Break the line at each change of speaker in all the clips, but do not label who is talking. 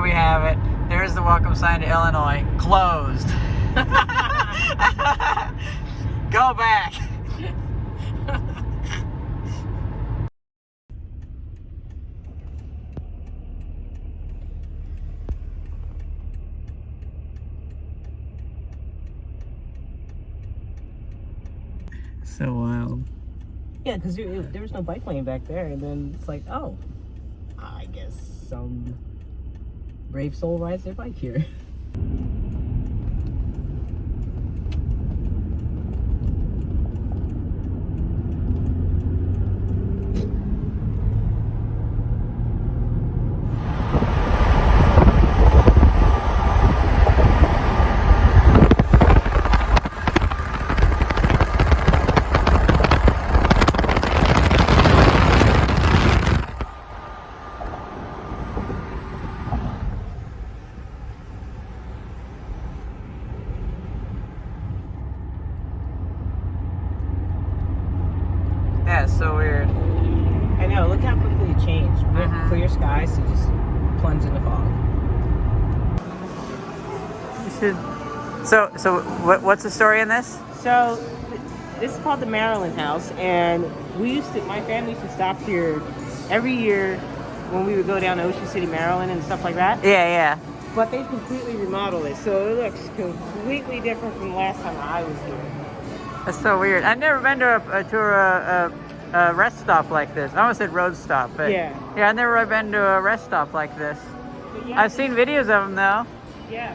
we have it. There's the welcome sign to Illinois. Closed. Go back. So wild.
Yeah, because there was no bike lane back there, and then it's like, oh, I guess some brave soul rides their bike here.
Yeah, it's so weird.
I know, look how quickly it changed. We have clear skies to just plunge in the fog.
So what's the story in this?
So, this is called the Maryland House, and my family used to stop here every year when we would go down to Ocean City, Maryland and stuff like that.
Yeah.
But they've completely remodeled it, so it looks completely different from the last time I was here.
That's so weird. I've never been to a rest stop like this. I almost said road stop, but
yeah,
I've never been to a rest stop like this.
Yeah,
I've seen videos of them though.
Yeah.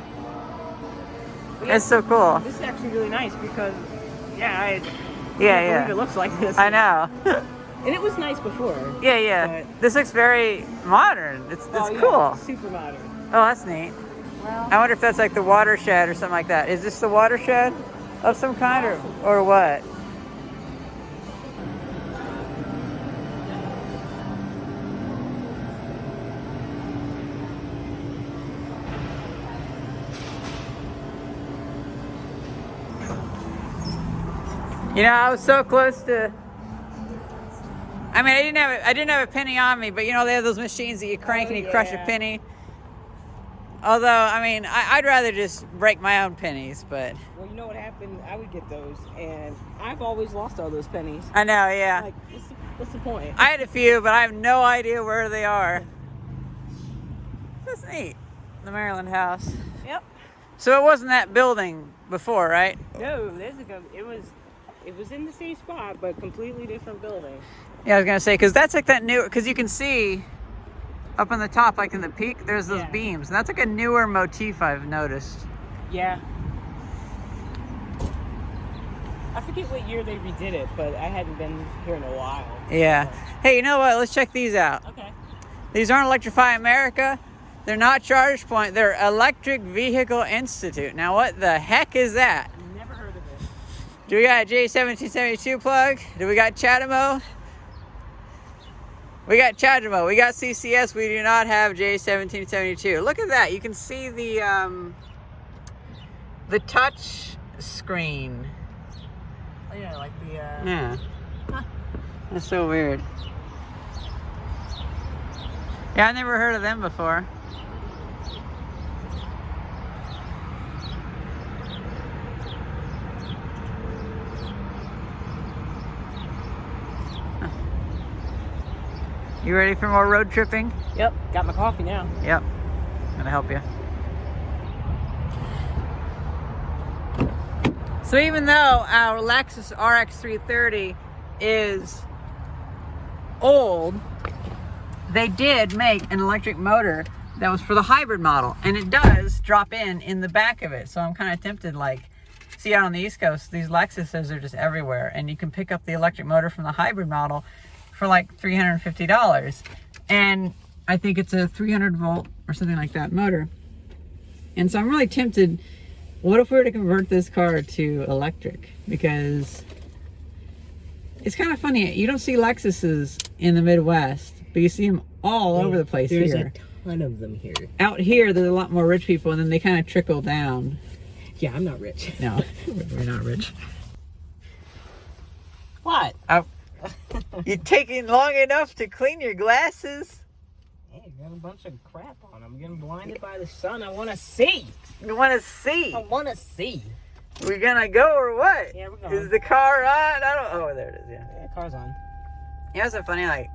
It's so cool.
This is actually really nice because, I can't believe it looks like this.
I know.
And it was nice before.
Yeah.
But
this looks very modern. It's cool.
Super modern.
Oh, that's neat.
Well,
I wonder if that's like the watershed or something like that. Is this the watershed of some kind or what? You know, I was so close to. I mean, I didn't have a penny on me, but you know they have those machines that you crank and you crush a penny. Although, I mean, I'd rather just break my own pennies, but.
Well, you know what happened? I would get those, and I've always lost all those pennies.
I know, yeah.
Like, what's the point?
I had a few, but I have no idea where they are. That's neat. The Maryland House.
Yep.
So it wasn't that building before, right?
No, it was in the same spot, but completely different building.
Yeah, I was gonna say because that's like that new. Because you can see up on the top, like in the peak, there's those beams, and that's like a newer motif I've noticed.
Yeah. I forget what year they redid it, but I hadn't been here in a while.
Yeah. Hey, you know what? Let's check these out.
Okay.
These aren't Electrify America. They're not Charge Point. They're Electric Vehicle Institute. Now, what the heck is that?
Never heard of it.
Do we got a J1772 plug? Do we got Chatamo? We got Chatamo. We got CCS. We do not have J1772. Look at that. You can see the touch screen.
Oh, yeah, like the...
Yeah. Huh. That's so weird. Yeah, I never heard of them before. You ready for more road tripping?
Yep, got my coffee now.
Yep, gonna help you. So even though our Lexus RX 330 is old, they did make an electric motor that was for the hybrid model, and it does drop in the back of it. So I'm kind of tempted, like, see out on the East Coast, these Lexuses are just everywhere, and you can pick up the electric motor from the hybrid model for like $350. And I think it's a 300 volt or something like that motor. And so I'm really tempted, what if we were to convert this car to electric? Because it's kind of funny, you don't see Lexuses in the Midwest, but you see them all over the place.
There's
here.
a ton of them here.
Out here, there's a lot more rich people, and then they kind of trickle down.
Yeah, I'm not rich.
No, we're not rich.
What?
You're taking long enough to clean your glasses?
Hey, got a bunch of crap on. I'm getting blinded by the sun. I want to see.
You want to see?
I want to see.
We gonna go or what?
Yeah, we're going.
Is the car on? I don't. Oh, there it is. Yeah.
Yeah, car's on.
You know, it's so funny. Like,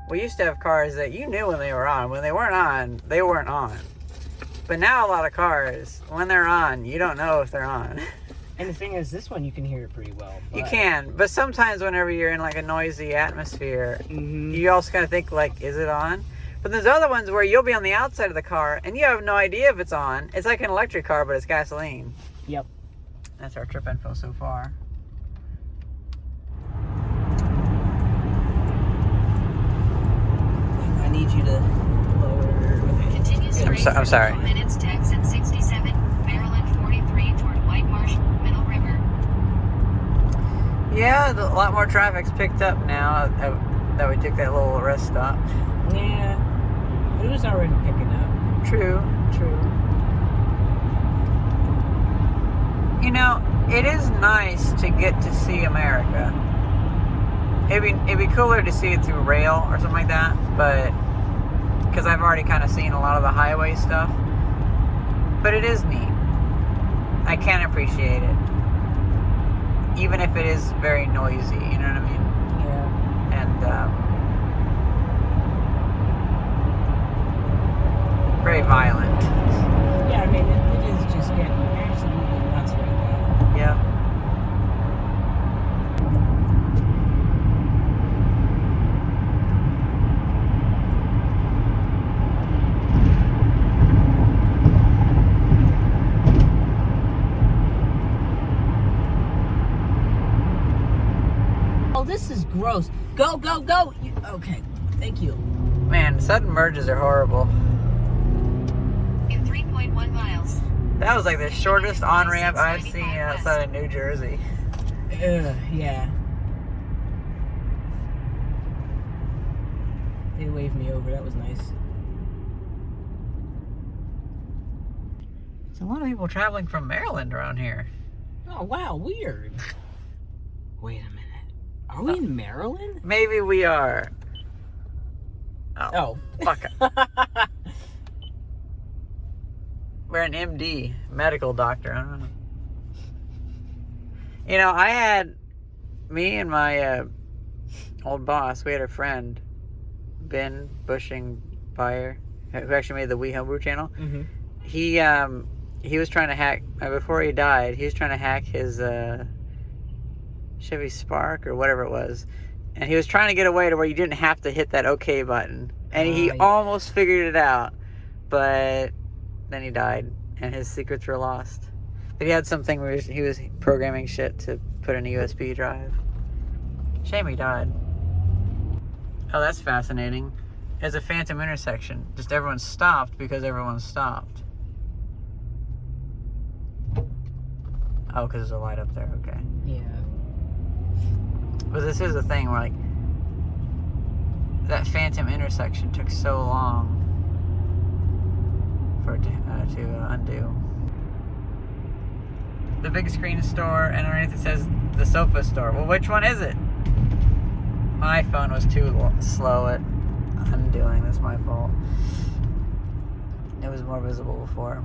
we used to have cars that you knew when they were on. When they weren't on, they weren't on. But now a lot of cars, when they're on, you don't know if they're on.
And the thing is, this one you can hear it pretty well.
You can, but sometimes whenever you're in like a noisy atmosphere,
Mm-hmm.
you also kind of think like, is it on? But there's other ones where you'll be on the outside of the car and you have no idea if it's on. It's like an electric car, but it's gasoline.
Yep.
That's our trip info so far.
I need you to lower.
Continue straight
I'm sorry.
for 4 minutes to exit 67, Maryland 43 toward White Marsh, Middle River.
Yeah, a lot more traffic's picked up now that we took that little rest stop.
Yeah. It was already picking up.
True. You know, it is nice to get to see America. It'd be cooler to see it through rail or something like that, but because I've already kind of seen a lot of the highway stuff. But it is neat. I can appreciate it, even if it is very noisy. You know what I mean?
Yeah.
And very violent.
Yeah, I mean, it is just getting absolutely nuts right now.
Yeah.
Oh, this is gross. Go, go, go. Okay, thank you.
Man, sudden merges are horrible.
In 3.1 miles.
That was like the shortest on-ramp I've seen outside of New Jersey.
Yeah. They waved me over. That was nice.
There's a lot of people traveling from Maryland around here.
Oh, wow. Weird. Wait a minute. Are we in Maryland?
Maybe we are.
Oh.
Fuck. We're an MD, medical doctor. I don't know. You know, I had me and my old boss. We had a friend, Ben Bushing Buyer, who actually made the We Homebrew channel.
Mm-hmm.
He was trying to hack before he died. He was trying to hack his Chevy Spark or whatever it was, and he was trying to get away to where you didn't have to hit that OK button. And he almost figured it out, but then he died, and his secrets were lost. But he had something where he was programming shit to put in a USB drive. Shame he died. Oh, that's fascinating. It's a phantom intersection. Just everyone stopped because everyone stopped. Oh, because there's a light up there. Okay.
Yeah.
But this is the thing where, like, that phantom intersection took so long for it to undo. The big screen store, and underneath it says the sofa store. Well, which one is it? My phone was too slow at undoing. That's my fault. It was more visible before.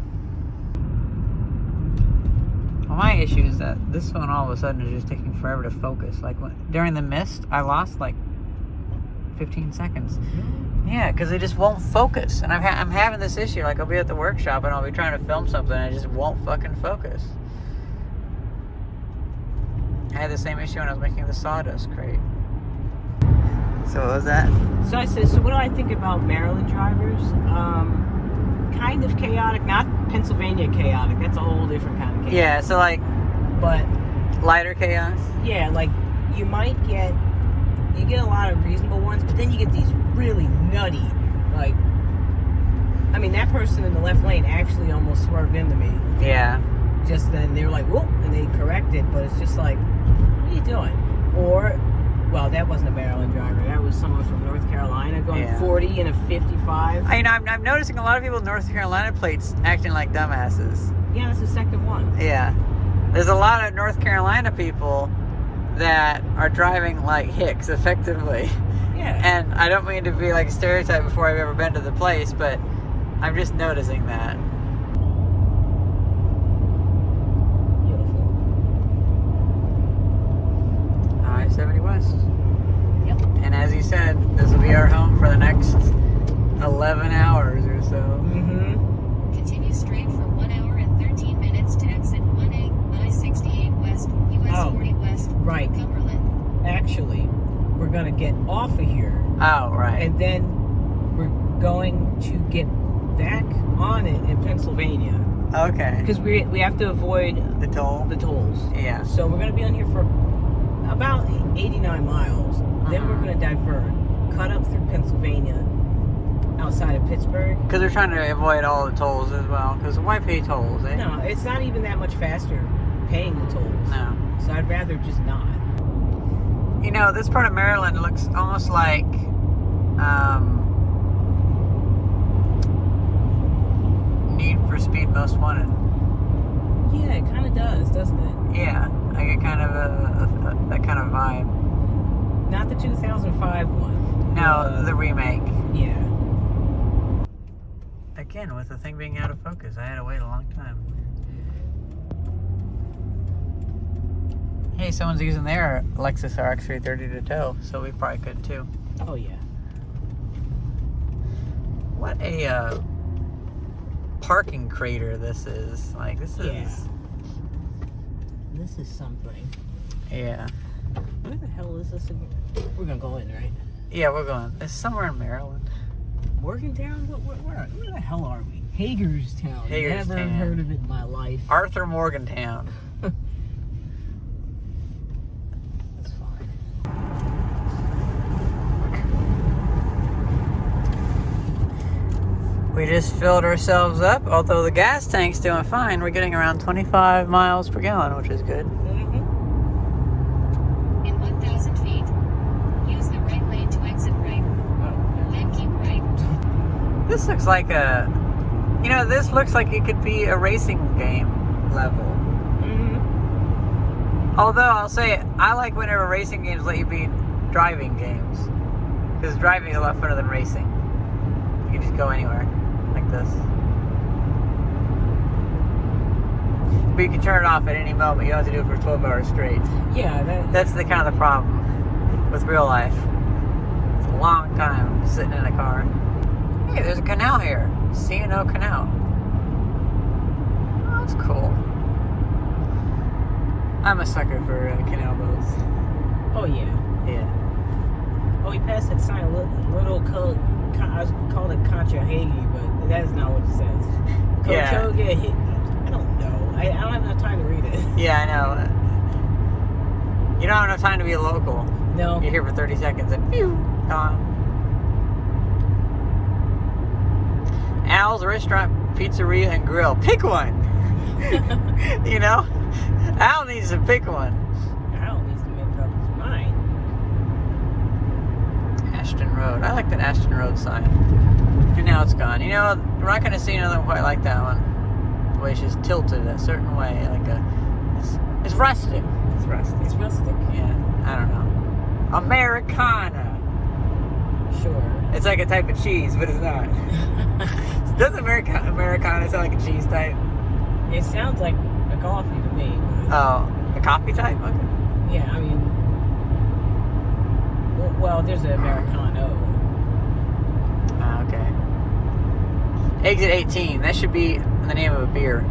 Well, my issue is that this phone all of a sudden is just taking forever to focus. Like during the mist, I lost like 15 seconds. Yeah, because it just won't focus. And I'm having this issue. Like, I'll be at the workshop and I'll be trying to film something and it just won't fucking focus. I had the same issue when I was making the sawdust crate. So what was that?
So I said, so what do I think about Maryland drivers? Kind of chaotic, not Pennsylvania chaotic. That's a whole different kind of chaos.
Yeah, so like,
But
lighter chaos?
yeah, like you get a lot of reasonable ones, but then you get these really nutty, like, I mean, that person in the left lane actually almost swerved into me.
Yeah.
Just then they were like, whoop, and they corrected, but it's just like, what are you doing? Or, well, that wasn't a Maryland driver. That was someone from North Carolina going 40 in a 55.
I'm noticing a lot of people with North Carolina plates acting like dumbasses.
Yeah, that's the second one.
Yeah. There's a lot of North Carolina people that are driving like hicks, effectively.
Yeah.
And I don't mean to be like a stereotype before I've ever been to the place, but I'm just noticing that.
Beautiful.
I-70 West.
Yep.
And as you said, this will be our home for the next 11 hours or so.
Mm-hmm.
Continue straight for 1 hour and 13 minutes to exit 1A, I-68 West, US 40 West,
Right.
Cumberland.
Actually, we're going to get off of here.
Oh, right.
And then we're going to get back on it in Pennsylvania.
Okay.
Because we have to avoid
The toll?
the tolls.
Yeah.
So we're going to be on here for about 89 miles. Then we're going to divert, cut up through Pennsylvania, outside of Pittsburgh.
Because they're trying to avoid all the tolls as well. Because why pay tolls, eh?
No, it's not even that much faster paying the tolls.
No.
So I'd rather just not.
You know, this part of Maryland looks almost like Need for Speed Most Wanted.
Yeah, it kind of does, doesn't it?
Yeah, I get kind of that kind of vibe.
Not the 2005 one.
No, the remake.
Yeah.
Again, with the thing being out of focus, I had to wait a long time. Hey, someone's using their Lexus RX 330 to tow, so we probably could too.
Oh, yeah.
What a parking crater this is. Like, this is...
Yeah. This is something.
Yeah.
Where the hell is this again? We're going to go in, right?
Yeah, we're going. It's somewhere in Maryland.
Morgantown? Where the hell are we? Hagerstown. Never
Hagerstown.
heard of it in my life.
Arthur Morgantown.
That's fine.
We just filled ourselves up. Although the gas tank's doing fine, we're getting around 25 miles per gallon, which is good.
Mm-hmm.
In 1,000 feet, use the right lane to exit right. Then keep right.
This looks like a... You know, this looks like it could be a racing game level.
Mm-hmm.
Although, I'll say, I like whenever racing games let you be driving games. Because driving is a lot funner than racing. You can just go anywhere, like this. But you can turn it off at any moment. You don't have to do it for 12 hours straight.
Yeah,
That's the kind of the problem with real life. It's a long time sitting in a car. Hey, there's a canal here. C&O Canal. Oh, that's cool. I'm a sucker for canal boats.
Oh, yeah.
Yeah.
Oh, we passed that sign, little called it Conchahagi, but that is not what it says.
Yeah.
Cochoga, I don't know. I don't have enough time to read it.
Yeah, I know. You don't have enough time to be a local.
No.
You're here for 30 seconds and phew, gone. Al's Restaurant, Pizzeria, and Grill. Pick one! You know? Al needs to pick one.
Al needs to make up his mind.
Ashton Road. I like that Ashton Road sign. And now it's gone. You know, we're not going to see another one quite like that one. The way she's tilted a certain way. Like it's rustic. It's rustic.
It's rustic.
Yeah, I don't know. Americana.
Sure.
It's like a type of cheese, but it's not. Doesn't Americana sound like a cheese type?
It sounds like a coffee to me.
Oh, a coffee type? Okay.
Yeah, I mean, well, there's an Americano.
Okay. Exit 18. That should be the name of a beer.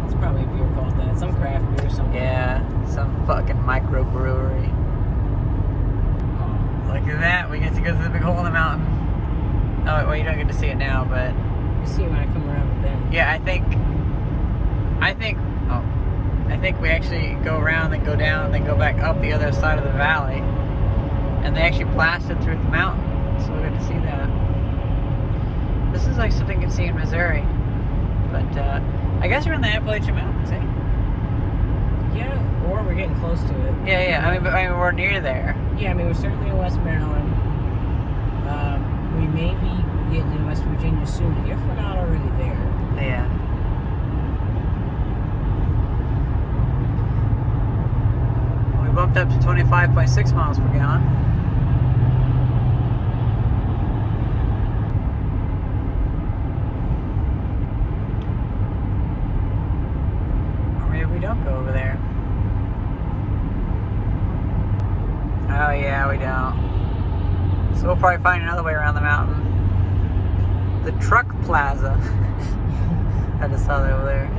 It's probably a beer called that. Some craft beer or something.
Yeah, some fucking microbrewery.
Oh,
Look at that. We get to go through the big hole in the mountain. Oh, well, you don't get to see it now, but...
you see when I come around the bend.
Yeah, I think we actually go around, then go down, and then go back up the other side of the valley. And they actually blasted through the mountain, so we got to see that. This is like something you can see in Missouri. But, I guess we're in the Appalachian Mountains, eh?
Yeah, or we're getting close to it.
Yeah, I mean, we're near there.
Yeah, I mean, we're certainly in West Maryland. We may be getting in West Virginia soon, if we're not already there.
Yeah. We bumped bumped up to 25.6 miles per gallon. Or maybe we don't go over there. Oh yeah, we don't. So we'll probably find another way around the mountain. The truck plaza. I just saw that over there.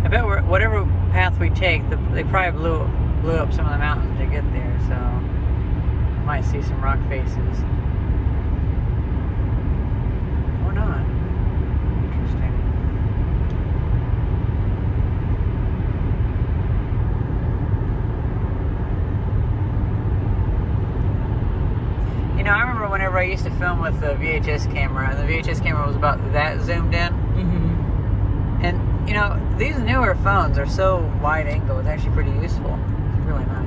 I bet whatever path we take, they probably blew up some of the mountains to get there, so we might see some rock faces. Or not. Interesting. You know, I remember whenever I used to film with the VHS camera, and the VHS camera was about that zoomed in.
Mm-hmm.
And, you know, these newer phones are so wide angle, it's actually pretty useful. It's really nice.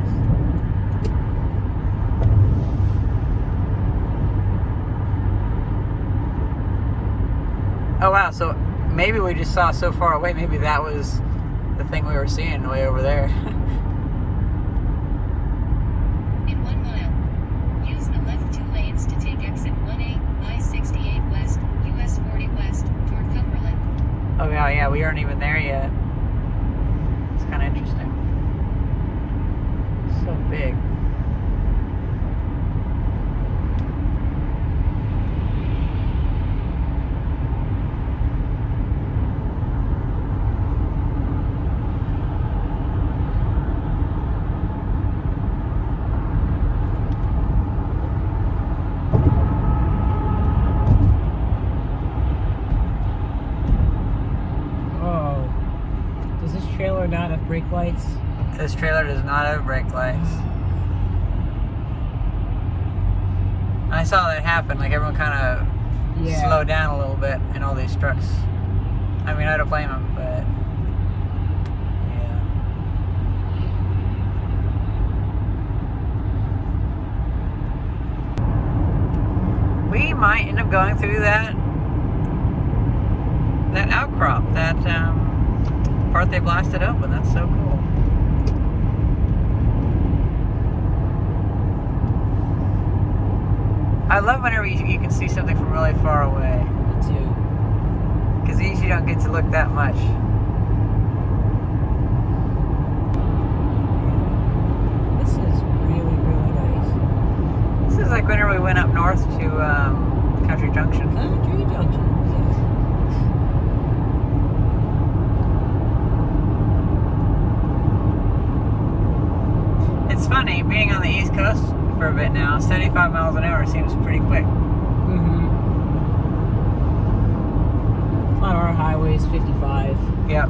Oh wow, so maybe we just saw so far away, maybe that was the thing we were seeing way over there.
In 1 mile, use the left 2 lanes to take exit 1A, I-68 West, US 40 West, toward Cumberland.
Oh wow, yeah, we aren't even there yet. It's kind of interesting. So big.
Does this trailer not have brake lights?
This trailer does not have brake lights. I saw that happen, like everyone kind of slowed down a little bit in all these trucks. I mean, I don't blame them, but yeah. We might end up going through that outcrop, that part they blasted open. That's so cool. I love whenever you can see something from really far away.
Me too.
Because you usually don't get to look that much.
This is really, really nice.
This is like whenever we went up north to Country Junction.
Country Junction, yes.
It's funny, being on the East Coast for a bit now, 75 miles an hour seems pretty quick.
Mm-hmm. On our highways, 55.
Yep.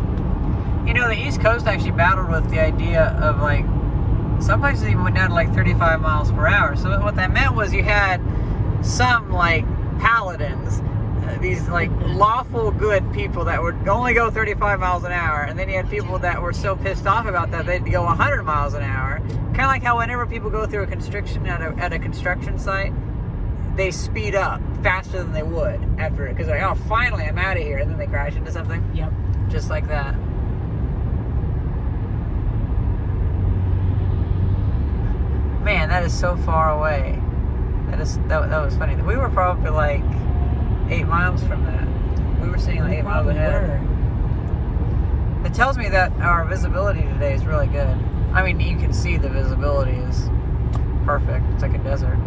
You know, the East Coast actually battled with the idea of like, some places even went down to like 35 miles per hour. So what that meant was you had some like paladins, these like lawful good people that would only go 35 miles an hour, and then you had people that were so pissed off about that they'd go 100 miles an hour. Kind of like how whenever people go through a constriction at a construction site, they speed up faster than they would after it, because they're like, oh, finally I'm out of here, and then they crash into something.
Yep.
Just like that. Man, that is so far away. That was funny. We were probably like 8 miles from that. We were seeing like 8 miles ahead. It tells me that our visibility today is really good. I mean, you can see the visibility is perfect. It's like a desert.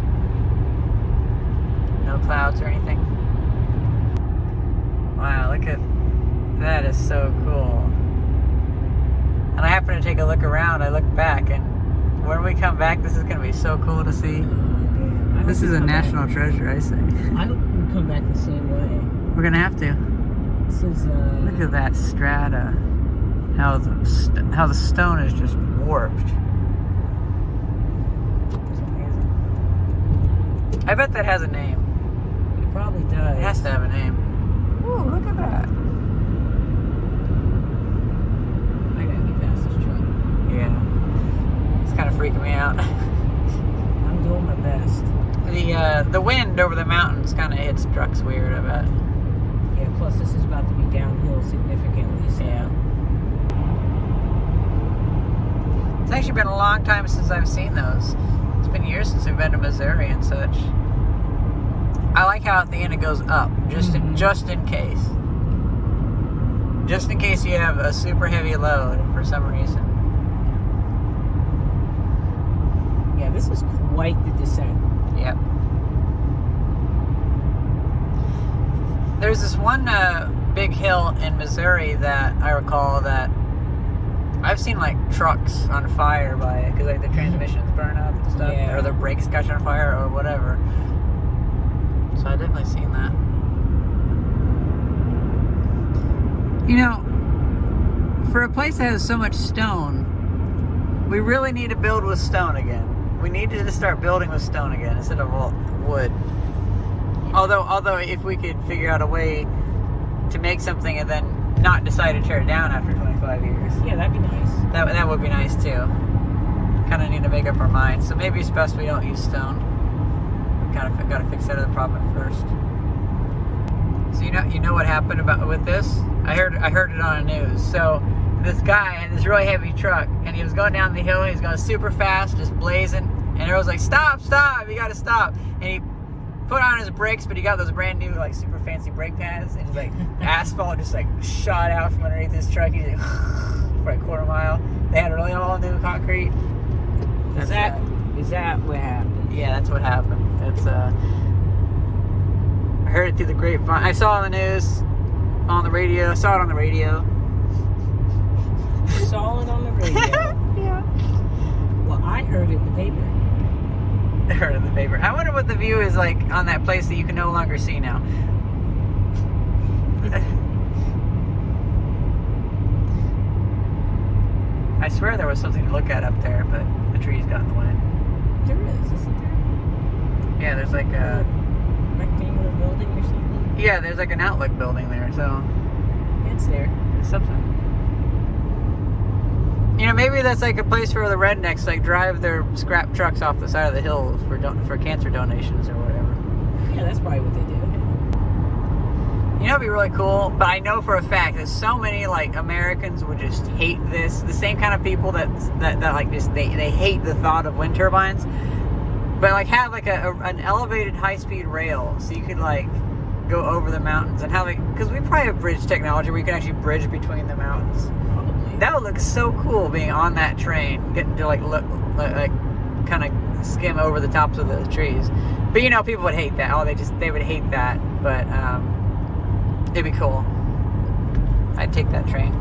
No clouds or anything. Wow, look at that. Is so cool. And I happened to take a look around. I looked back, and when we come back, this is going to be so cool to see. This is a national treasure, I say.
I hope we come back the same way.
We're going to have to.
This is
Look at that strata. How the stone is just warped. It's amazing. I bet that has a name.
It probably does.
It has to have a name. Ooh, look at that.
I gotta get past this truck.
Yeah. It's kind of freaking me out.
I'm doing my best.
The wind over the mountains kind of hits trucks weird, I bet.
Yeah, plus this is about to be downhill significantly, so.
Yeah. It's actually been a long time since I've seen those. It's been years since we've been to Missouri and such. I like how at the end it goes up, just in case. Just in case you have a super heavy load for some reason.
Yeah, this is quite the descent.
Yep. There's this one big hill in Missouri that I recall that I've seen like trucks on fire by it because like the transmissions burn up and stuff,
Yeah.
or the brakes catch on fire or whatever. So I've definitely seen that. You know, for a place that has so much stone, we really need to build with stone again. We need to just start building with stone again instead of wood. Although if we could figure out a way to make something and then not decide to tear it down after 25 years.
Yeah, that'd be nice.
That would be nice too. Kind of need to make up our minds. So maybe it's best we don't use stone. We kind of got to fix that other problem first. So you know what happened with this? I heard it on the news. So this guy had this really heavy truck, and he was going down the hill. He was going super fast, just blazing, and everyone was like, "Stop! Stop! You got to stop!" And he put on his brakes, but he got those brand new, like, super fancy brake pads, and just like asphalt just like shot out from underneath his truck. He's like for a quarter mile. They had really all new concrete.
Is that what happened?
Yeah, that's what happened. It's I heard it through the grapevine. I saw it on the news, on the radio. Saw it on the radio.
Saw it on the radio.
Yeah.
Well, I heard it in the paper.
I heard it in the paper. I wonder what the view is like on that place that you can no longer see now. I swear there was something to look at up there, but the trees got in the way.
There is, isn't there?
Yeah, there's like a
rectangular building or something?
Yeah, there's like an outlook building there, so
It's there.
it's something. You know, maybe that's like a place for the rednecks like drive their scrap trucks off the side of the hill for cancer donations or whatever.
Yeah, that's probably what they do.
You know, it'd be really cool, but I know for a fact that so many like Americans would just hate this. The same kind of people that like just they hate the thought of wind turbines. But like have like an elevated high-speed rail, so you could like go over the mountains and have like, because we probably have bridge technology where you can actually bridge between the mountains.
Probably.
That would look so cool being on that train, getting to like look like kind of skim over the tops of the trees. But you know, people would hate that. They would hate that. But it'd be cool. I'd take that train.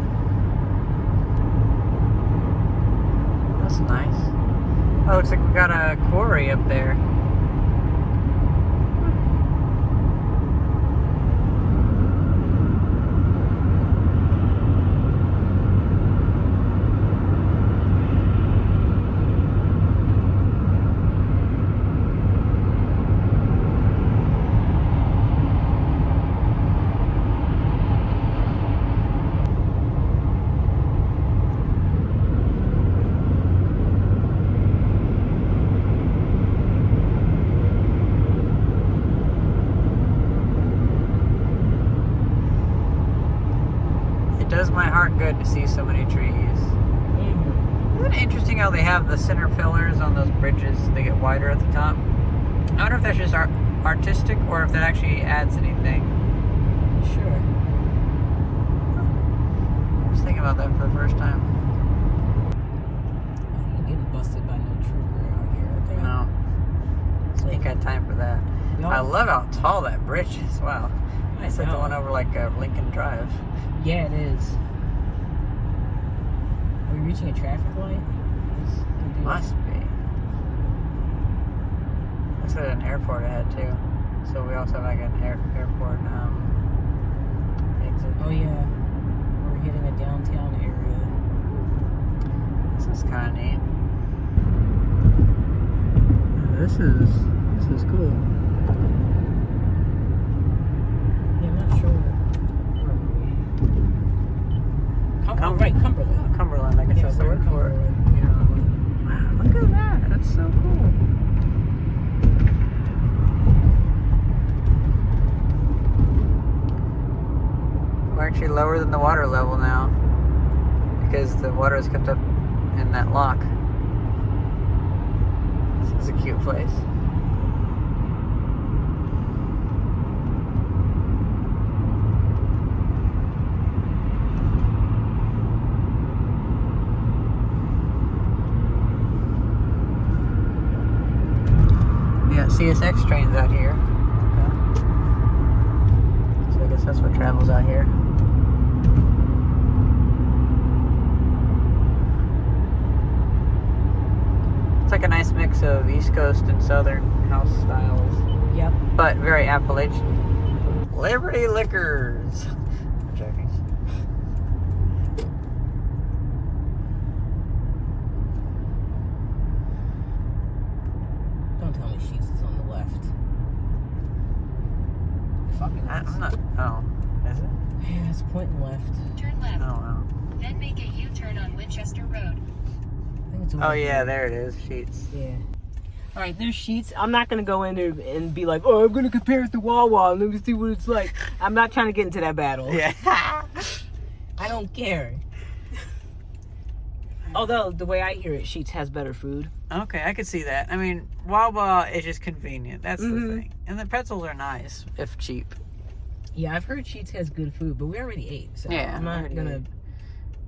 That's nice. Oh, looks like we got a quarry up there. Does my heart good to see so many trees. Isn't it interesting how they have the center pillars on those bridges? They get wider at the top. I wonder if that's just artistic or if that actually adds anything.
Sure.
I was thinking about that for the first time.
You're getting busted by no trooper out here, okay?
No,
It's
I
like,
ain't got time for that.
no.
I love how tall that bridge is. Wow. It's like the
know.
one over like Lincoln Drive.
Yeah, it is. Are we reaching a traffic light?
Must be. Looks like an airport ahead too. So we also have like an airport exit.
Oh yeah, we're hitting a downtown area.
This is kind of neat. This is cool.
sure. Right, Cumberland.
Cumberland, I guess that's the word for it. Wow, look at that. That's so cool. We're actually lower than the water level now because the water is kept up in that lock. This is a cute place. We got CSX trains out here. Okay. So I guess that's what travels out here. It's like a nice mix of East Coast and Southern house styles.
Yep.
But very Appalachian. Liberty Liquors. I'm joking.
Don't tell me Sheets is on the left. Fucking
I'm not. Oh, is it?
Yeah, it's pointing left.
Turn left.
Oh, wow.
Then make a U-turn on Winchester Road.
I think it's over
Oh, yeah,
here.
there it is. Sheets.
Yeah. All right, there's Sheets. I'm not gonna go in there and be like, oh, I'm gonna compare it to Wawa and let me see what it's like. I'm not trying to get into that battle.
Yeah.
I don't care. Although the way I hear it, Sheets has better food.
Okay, I could see that. I mean, Wawa is just convenient. That's the
Mhm.
thing. And the pretzels are nice, if cheap.
Yeah, I've heard Sheets has good food, but we already ate, so
Yeah,
I'm not
already
gonna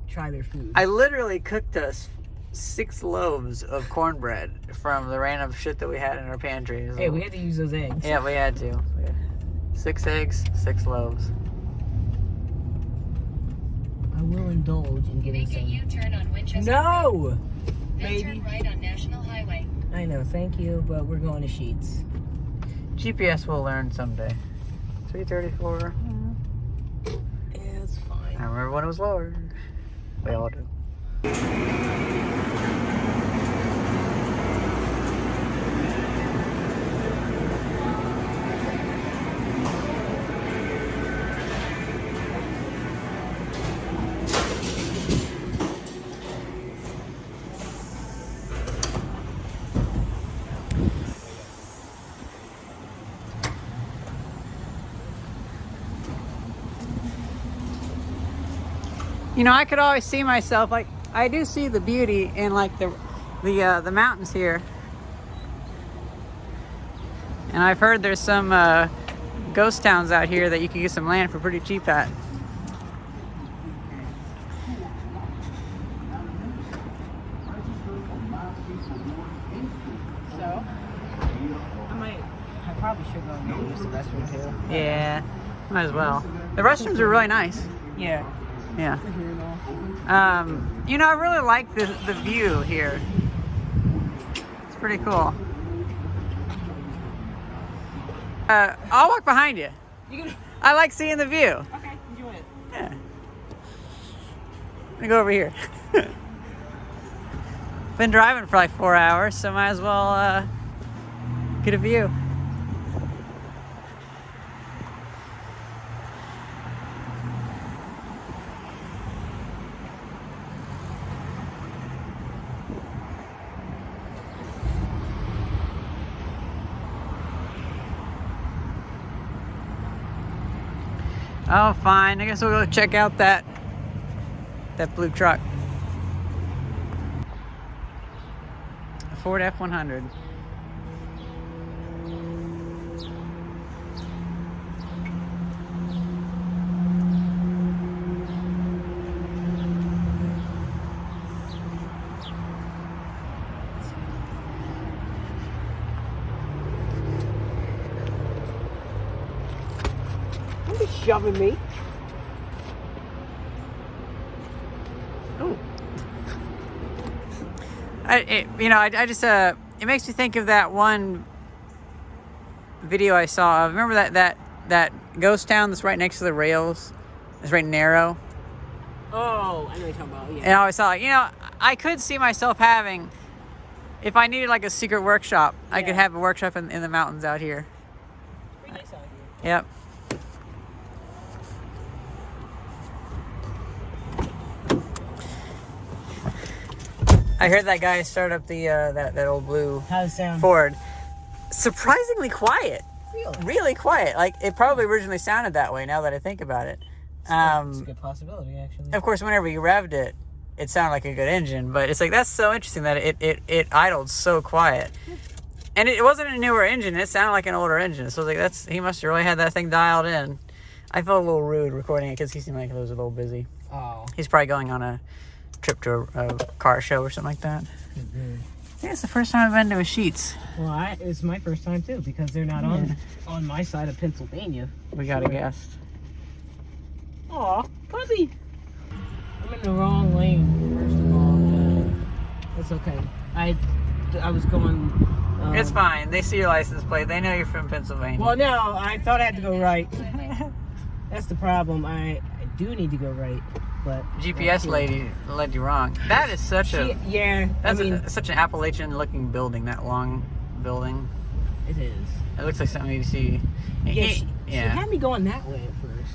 try their food.
I literally cooked us 6 loaves of cornbread from the random shit that we had in our pantry. So,
Hey, we had to use those eggs.
yeah, we had to. 6 eggs, 6 loaves.
I will indulge in getting
Make a
some.
U-turn on Winchester Road.
No!
Then
Maybe.
turn right on National Highway.
I know, thank you, but we're going to Sheets.
GPS will learn someday. 334.
Yeah, it's fine.
I remember when it was lower. We all do. You know, I could always see myself, like, I do see the beauty in, like, the mountains here. And I've heard there's some ghost towns out here that you can get some land for pretty cheap at.
So, I probably should go and use the restroom too.
Yeah, might as well. The restrooms are really nice.
Yeah.
Yeah. You know, I really like the view here. It's pretty cool. I'll walk behind you.
You can.
I like seeing the view.
Okay, enjoy it.
Yeah. I'm gonna go over here. Been driving for like 4 hours, so might as well get a view. Oh, fine. I guess we'll go check out that blue truck. A Ford F-100.
Don't be shoving me.
Ooh. I just it makes me think of that one video I saw. Remember that ghost town that's right next to the rails? It's very narrow.
Oh, I know what you're talking about. Yeah.
And I always thought, I could see myself having, if I needed like a secret workshop, I could have a workshop in the mountains out here.
Pretty nice out here.
Yep. I heard that guy start up the that old blue
How's it sound?
Ford. Surprisingly quiet.
Really?
Really quiet. Like, it probably originally sounded that way now that I think about it.
It's a good possibility, actually.
Of course, whenever you revved it, it sounded like a good engine, but it's like, that's so interesting that it idled so quiet. And it wasn't a newer engine, it sounded like an older engine. So I was like, he must have really had that thing dialed in. I felt a little rude recording it because he seemed like he was a little busy.
Oh.
He's probably going on a trip to a car show or something like that.
Mm-hmm.
I think it's the first time I've been to a Sheetz.
Well, it's my first time too, because they're not on my side of Pennsylvania.
We got a guest.
Aw, puppy. I'm in the wrong lane, first of all. It's okay. I was going...
It's fine. They see your license plate. They know you're from Pennsylvania.
Well, no, I thought I had to go right. That's the problem. I do need to go right, but...
GPS lady led you wrong. That is such a...
Yeah,
That's such an Appalachian-looking building, that long building.
It is.
It looks like something you see...
Yeah, she had me going that way at first.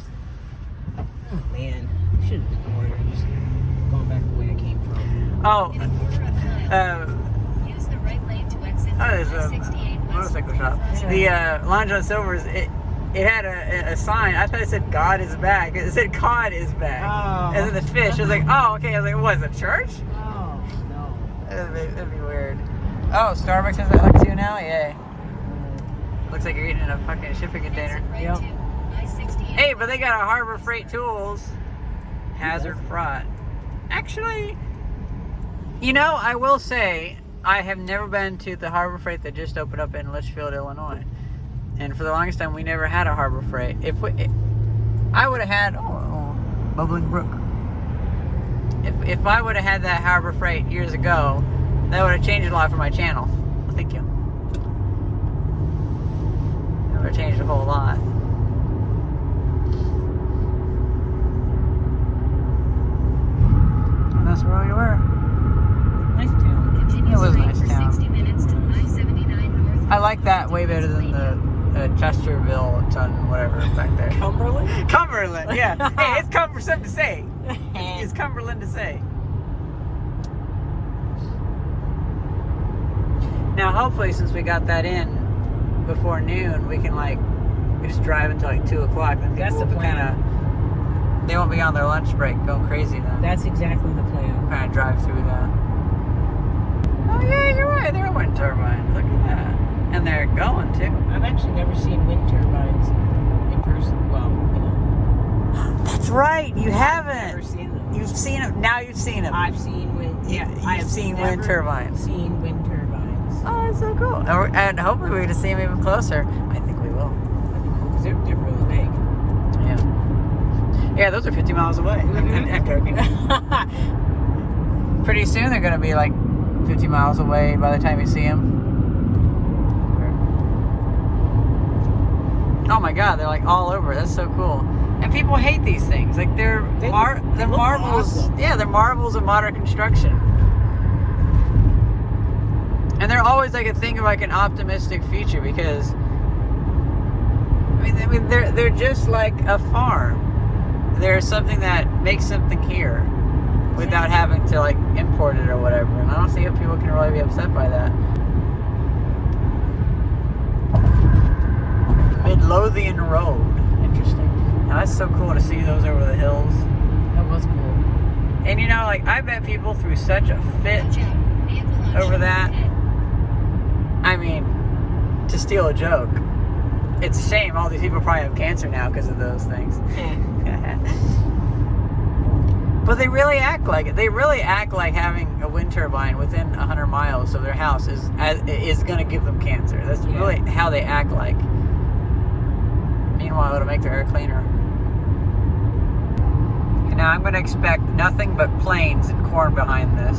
Oh, man. Should have been more. Just going back the way I came from.
Oh,
In a quarter of a mile, use the right lane to exit
there's a
I-68 west.
motorcycle shop.
Yeah.
The Long John Silver's, it had a sign. I thought it said God is back. It said cod is back.
Oh.
And then the fish. I was like, oh, okay. I was like, what, is it church?
Oh, no.
That'd be weird. Oh, Starbucks has that look too now? Yay. Looks like you're eating in a fucking shipping container.
Exit right
Yep.
to I-68.
Hey, but they got a Harbor Freight Tools hazard fraught. Actually, you know, I will say, I have never been to the Harbor Freight that just opened up in Litchfield, Illinois. And for the longest time, we never had a Harbor Freight. I would have had, Bubbling Brook. If I would have had that Harbor Freight years ago, that would have changed a lot for my channel. Well, thank you. That would have changed a whole lot. And that's where we were.
Nice town.
Continue
It was a
straight
nice
for
town.
60 minutes to I-79 north.
I like that way better than the Chesterville ton, whatever, back there.
Cumberland?
Cumberland, yeah. Hey, it's cumbersome to say. It's Cumberland to say. Now, hopefully, since we got that in before noon, we can just drive until 2 o'clock. Then
That's
people
the
will
plan.
they won't be on their lunch break going crazy then.
That's exactly the plan.
Kind of drive through that. Oh yeah, you're right. They're wind turbines. Look at that, and they're going too.
I've actually never seen wind turbines in person. Well,
That's right. You
I've never
haven't.
seen them.
You've seen them. Now you've seen them.
I've seen wind. Yeah,
You've
I have
seen
never
wind turbines.
Seen wind turbines.
Oh, that's so cool. And hopefully we get to see them even closer. I think we will.
That'd be cool because they're really big.
Yeah. Yeah, those are 50 miles away. I'm joking. Pretty soon they're going to be 50 miles away by the time you see them. Oh my God, they're all over. That's so cool. And people hate these things. They're
They look
marvels.
awesome.
Yeah, they're marvels of modern construction. And they're always a thing of an optimistic future because I mean they're just like a farm. They're something that makes something here without having to import it or whatever. And I don't see how people can really be upset by that. Midlothian Road. Interesting. Now that's so cool to see those over the hills.
That was cool.
And I bet people threw such a fit
Watch out. Vehicle on
over that.
ahead.
I mean, to steal a joke. It's a shame all these people probably have cancer now because of those things. But they really act like it. They really act like having a wind turbine within 100 miles of their house is going to give them cancer. That's really how they act like. Meanwhile, it'll make their air cleaner. And now I'm going to expect nothing but planes and corn behind this.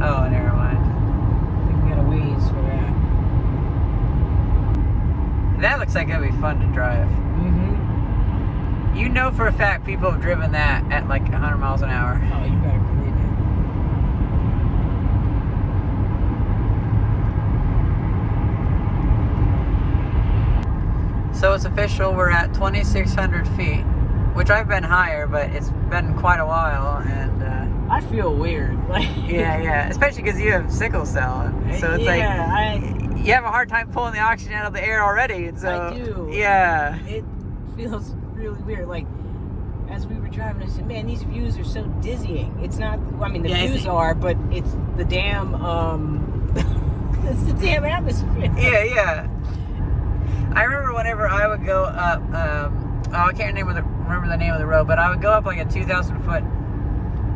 Oh, never mind.
I think we got a ways for that.
That looks like it'll be fun to drive.
Mm-hmm.
You know for a fact people have driven that at 100 miles an hour.
Oh, you better believe it.
So it's official, we're at 2,600 feet, which I've been higher, but it's been quite a while, and
I feel weird. Like
Yeah. Especially because you have sickle cell, so it's you have a hard time pulling the oxygen out of the air already. And so
I do.
Yeah.
It feels really weird. Like as we were driving, I said, "Man, these views are so dizzying." It's not. I mean, the views are, but it's the damn. It's the damn atmosphere.
Yeah. I remember whenever I would go up. I can't remember the name of the road, but I would go up like a 2,000-foot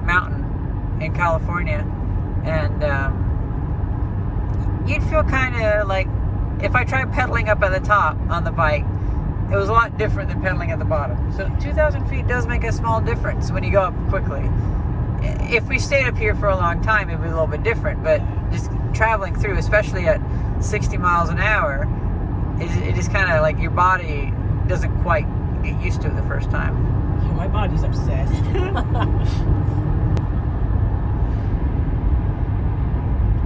mountain in California, and you'd feel kind of like if I tried pedaling up at the top on the bike, it was a lot different than pedaling at the bottom. So 2,000 feet does make a small difference when you go up quickly. If we stayed up here for a long time, it'd be a little bit different, but just traveling through, especially at 60 miles an hour, it just kind of like your body doesn't quite get used to it the first time.
Yeah, my body's obsessed.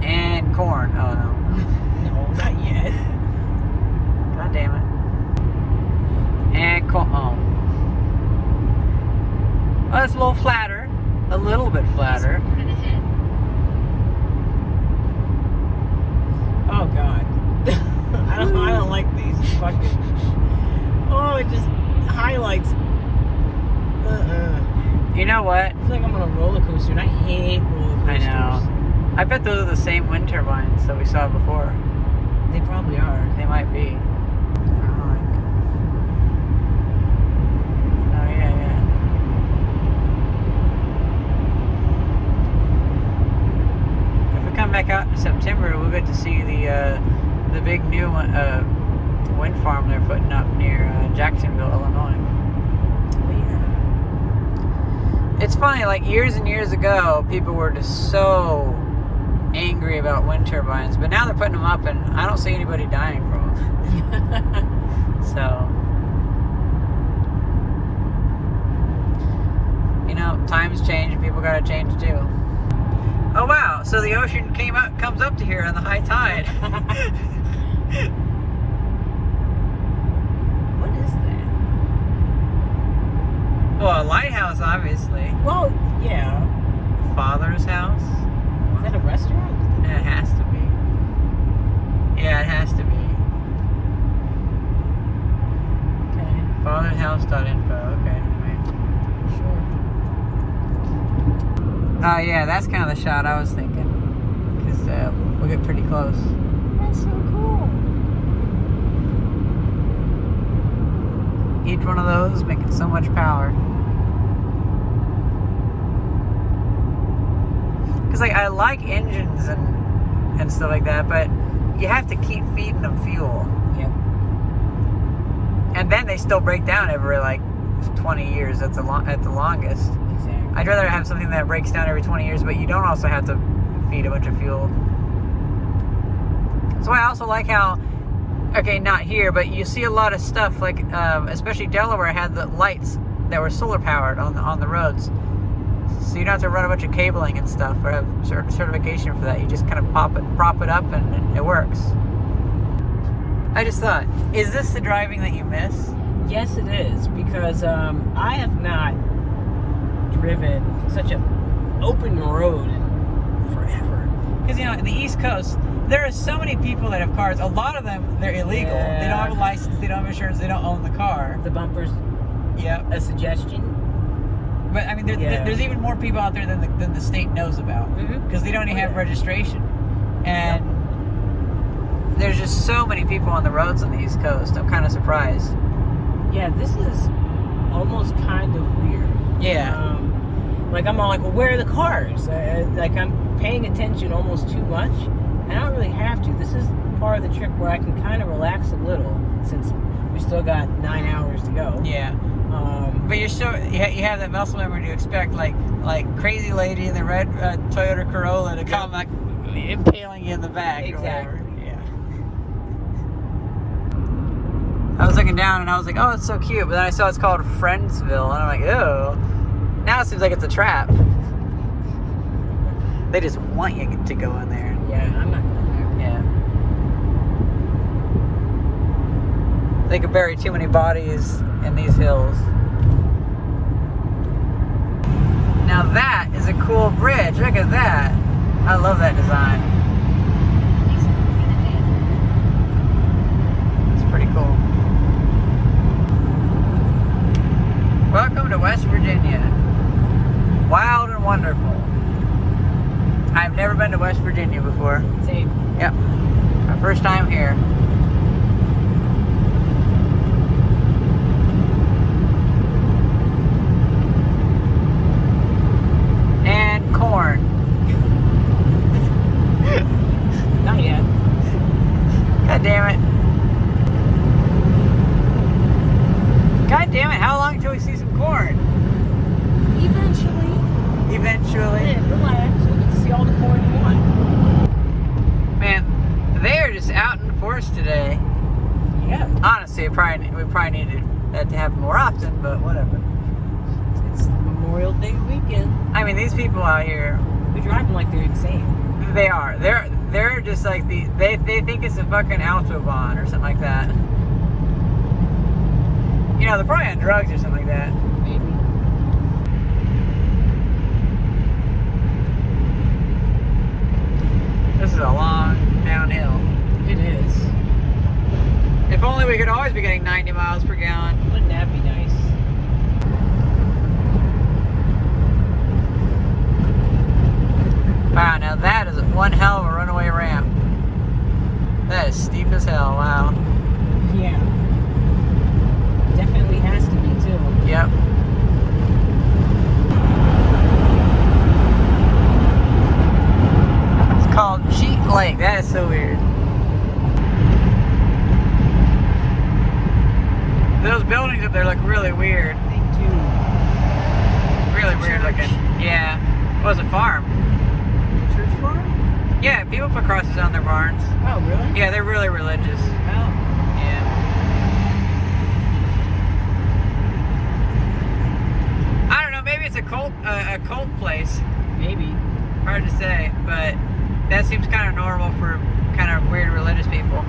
And corn. Oh no.
No, not yet.
God damn it. And corn. Oh. Well, it's a little flatter. A little bit flatter.
Oh God. I don't like these fucking. Oh, it just highlights.
You know what?
I feel like I'm on a roller coaster, and I hate roller coasters.
I know. I bet those are the same wind turbines that we saw before.
They probably are.
They might be. Oh yeah. If we come back out in September, we'll get to see the big new wind farm they're putting up near Jacksonville, Illinois.
Oh yeah.
It's funny, like years and years ago, people were just so angry about wind turbines, but now they're putting them up, and I don't see anybody dying from them. So, you know, times change, and people gotta change too. Oh wow! So the ocean comes up to here on the high tide.
What is that?
Well, a lighthouse, obviously.
Well, yeah.
Father's house.
Is that a restaurant?
Yeah, it has to be. Yeah, it has to be.
Okay.
Fatherhouse.info. Okay.
Sure.
Oh yeah, that's kind of the shot I was thinking. Because we'll get pretty close.
That's so cool.
Each one of those making so much power. Because like I like engines and stuff like that, but you have to keep feeding them fuel.
Yep.
And then they still break down every like 20 years at the longest.
Exactly.
I'd rather have something that breaks down every 20 years, but you don't also have to feed a bunch of fuel. So I also like how, okay, not here, but you see a lot of stuff like, especially Delaware had the lights that were solar powered on the roads. So you don't have to run a bunch of cabling and stuff or have certification for that. You just kind of prop it up and it works. I just thought, is this the driving that you miss?
Yes, it is, because I have not driven such an open road in forever.
Because, you know, in the East Coast, there are so many people that have cars. A lot of them, they're illegal.
Yeah.
They don't have a license. They don't have insurance. They don't own the car.
The bumper's
Yep.
a suggestion.
But, I mean, there's even more people out there than the state knows about. Because they don't even have registration. And there's just so many people on the roads on the East Coast. I'm kind of surprised.
Yeah, this is almost kind of weird.
Yeah.
Like, I'm all like, well, where are the cars? Like, I'm paying attention almost too much. And I don't really have to. This is part of the trip where I can kind of relax a little, since we still got 9 hours to go.
Yeah. But you're still, you have that muscle memory to expect, like crazy lady in the red Toyota Corolla to come, like, impaling you in the back.
Exactly.
Or whatever. Yeah. I was looking down and I was like, oh, it's so cute. But then I saw it's called Friendsville. And I'm like, ew. Now it seems like it's a trap. They just want you to go in there.
Yeah, I'm not going there.
Yeah. They could bury too many bodies in these hills. Now that is a cool bridge. Look at that. I love that design. It's pretty cool. Welcome to West Virginia. Wild and wonderful. I've never been to West Virginia before.
Same.
Yep. My first time here. And corn.
Not yet.
God damn it. God damn it, how long until we see some corn?
Eventually.
Eventually.
Yeah, relax. We'll get to see all the corn you want.
Man, they are just out in force today.
Yeah.
Honestly, we probably needed that to happen more often, but whatever.
It's Memorial Day weekend.
I mean, these people out here,
They're driving like they're insane.
they are. They're just like they think it's a fucking Autobahn or something like that. You know, they're probably on drugs or something like that.
Maybe.
This is a long downhill.
It is.
If only we could always be getting 90 miles per gallon.
Wouldn't that be nice?
Wow, now that is one hell of a runaway ramp. That is steep as hell, wow.
Yeah. Definitely has to be too.
Yep. It's called Cheat Lake. That is so weird. Those buildings up there look really weird.
They do.
Really weird looking. Yeah. It was a farm.
Church farm?
Yeah, people put crosses on their barns.
Oh, really?
Yeah, they're really religious.
Oh.
Yeah. I don't know, maybe it's a cult place.
Maybe.
Hard to say, but that seems kind of normal for kind of weird religious people.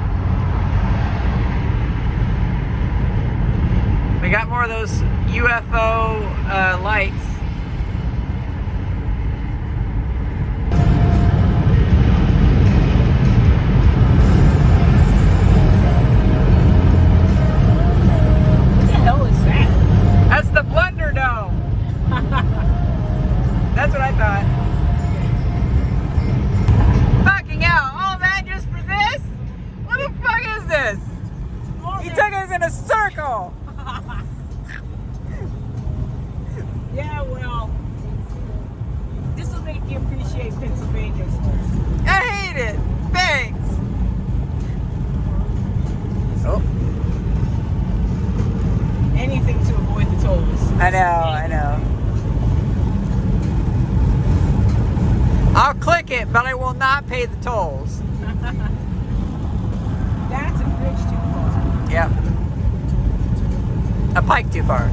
We got more of those UFO lights.
What the hell is that?
That's the Blunder Dome. That's what I thought. Fucking hell, all that just for this? What the fuck is this? He took us in a circle.
Yeah, well, this will make you appreciate Pennsylvania more.
I hate it. Thanks. Oh,
Anything to avoid the tolls.
I know. I'll click it, but I will not pay the tolls.
That's a bridge too far.
Yep. A pike too far.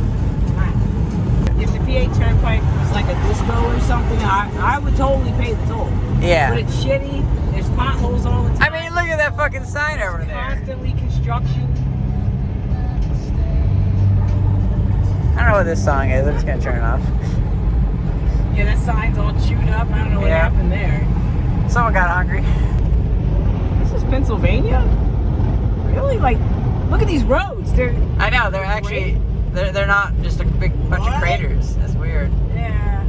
If the PA Turnpike was like a disco or something, I would totally pay the toll.
Yeah.
But it's shitty. There's potholes all the
I
time.
mean, look at that fucking sign over there.
Constantly construction.
I don't know what this song is. I'm just gonna turn it off.
Yeah, that sign's all chewed up. I don't know what
Yeah.
happened there.
Someone got hungry.
This is Pennsylvania? Really? Like, look at these roads. They're
I know, they're actually, they're not just a big bunch of
What?
craters. That's weird.
yeah.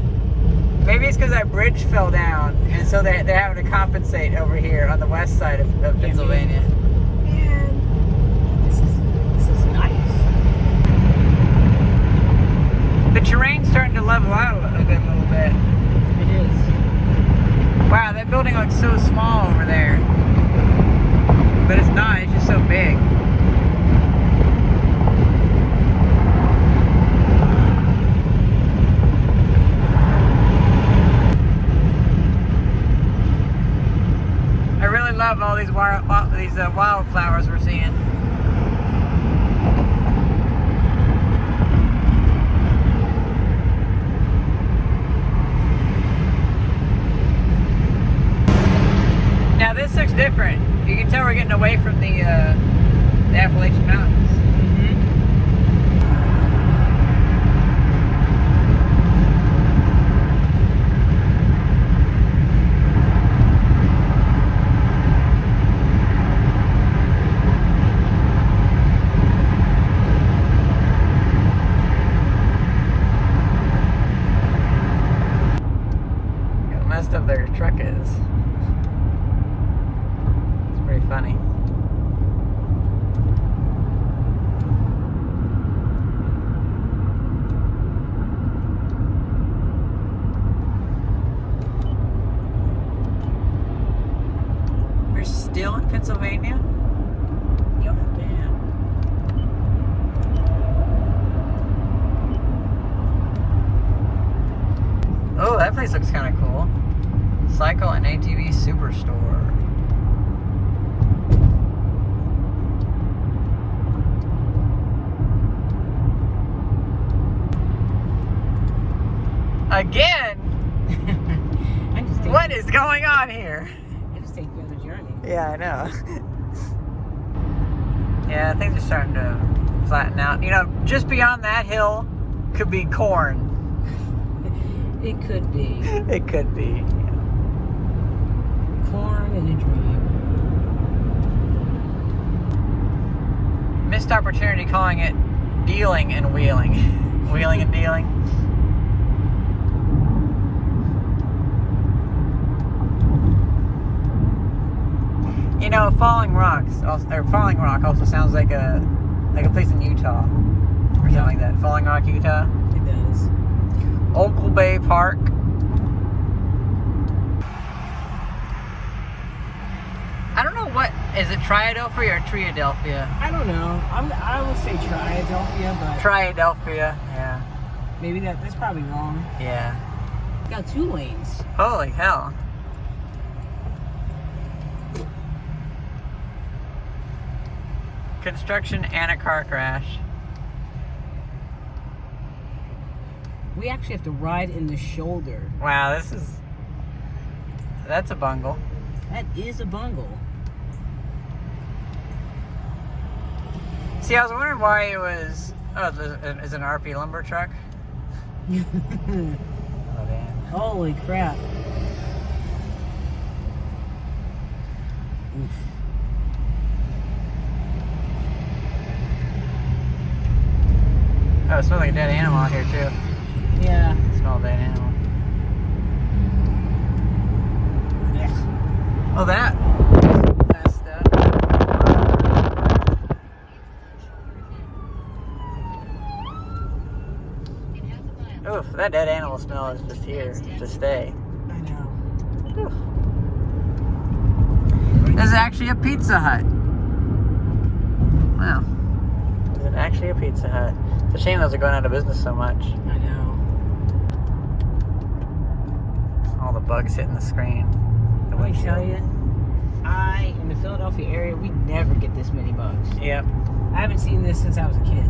Maybe it's because that bridge fell down, and so they're having to compensate over here on the west side of Pennsylvania.
Man, this is nice.
The terrain's starting to level out a little bit.
It is.
Wow, that building looks so small over there. But it's not, it's just so big. I really love all these wildflowers we're seeing. Now this looks different. You can tell we're getting away from the Appalachian Mountains. is. It's pretty funny. We're still in Pennsylvania?
Yep.
Damn. Oh, that place looks kind of cool. Cycle and ATV Superstore. Again? What is going on here?
I just take you on the journey.
Yeah, I know. Yeah, things are starting to flatten out. You know, just beyond that hill could be corn.
It could be.
It could be. Yeah.
Corn and a dream.
Missed opportunity calling it dealing and wheeling. Wheeling and dealing. You know, Falling Rock also sounds like a place in Utah or something like that. Falling Rock, Utah.
It does.
Oakle Bay Park. I don't know what is it, Triadelphia or Triadelphia?
I don't know. I would say Triadelphia, but
Triadelphia, yeah.
maybe that's probably wrong.
Yeah.
Got 2 lanes.
Holy hell. Construction and a car crash.
We actually have to ride in the shoulder.
Wow, that's a bungle.
That is a bungle.
See, I was wondering why it was, it's an RP lumber truck. Oh, damn.
Holy crap. Oof.
Oh, it smells like a dead animal out here, too.
Yeah.
It smells like a dead animal.
Yeah.
Oh, that messed up.
In half a mile.
Oof, that dead animal smell is just here to stay.
I know.
Oof. There's actually a Pizza Hut. Wow. There's actually a Pizza Hut. It's a shame those are going out of business so much.
I know.
All the bugs hitting the screen. The
Let me
windshield.
tell you, in the Philadelphia area, we never get this many bugs.
Yep.
I haven't seen this since I was a kid.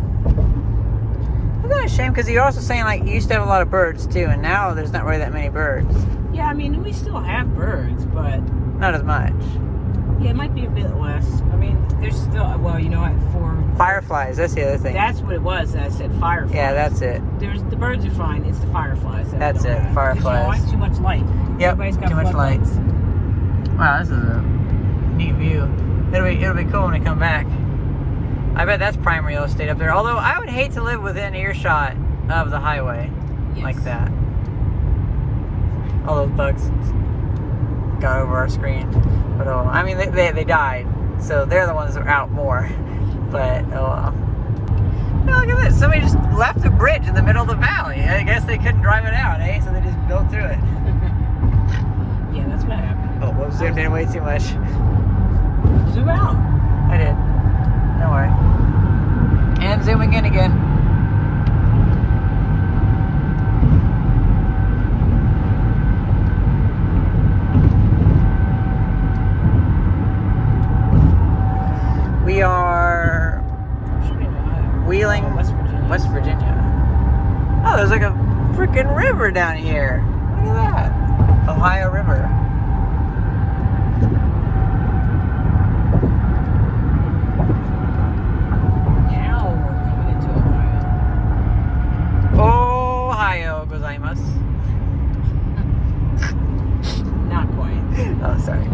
Isn't that a shame? Because you're also saying, like, you used to have a lot of birds, too, and now there's not really that many birds.
Yeah, I mean, we still have birds, but
Not as much.
yeah, it might be a bit less. I mean, there's still, well, you know what,
Fireflies, that's the other thing.
that's what it was that I said fireflies.
Yeah, that's it.
The birds are fine, it's the fireflies. That
That's
we don't
it,
have.
fireflies.
There's too much light.
Yep,
Everybody's got
too much light.
floodlights.
Wow, this is a neat view. It'll be cool when we come back. I bet that's prime real estate up there. Although I would hate to live within earshot of the highway like
Yes.
that. All those bugs got over our screen. But oh, I mean they died, so they're the ones that are out more. But oh well. Hey, look at this. Somebody just left a bridge in the middle of the valley. I guess they couldn't drive it out, eh? So they just built through it.
Yeah, that's what happened.
Oh, whoops, zoomed in way too much.
Zoom out.
I did. Don't worry. And zooming in again. We are
Should be in Ohio.
Wheeling,
Oh, West Virginia.
West Virginia. Oh, there's like a freaking river down here. Look at that. Ohio River.
Now we're coming into Ohio.
Ohio gozaimasu.
Not quite.
Oh, sorry.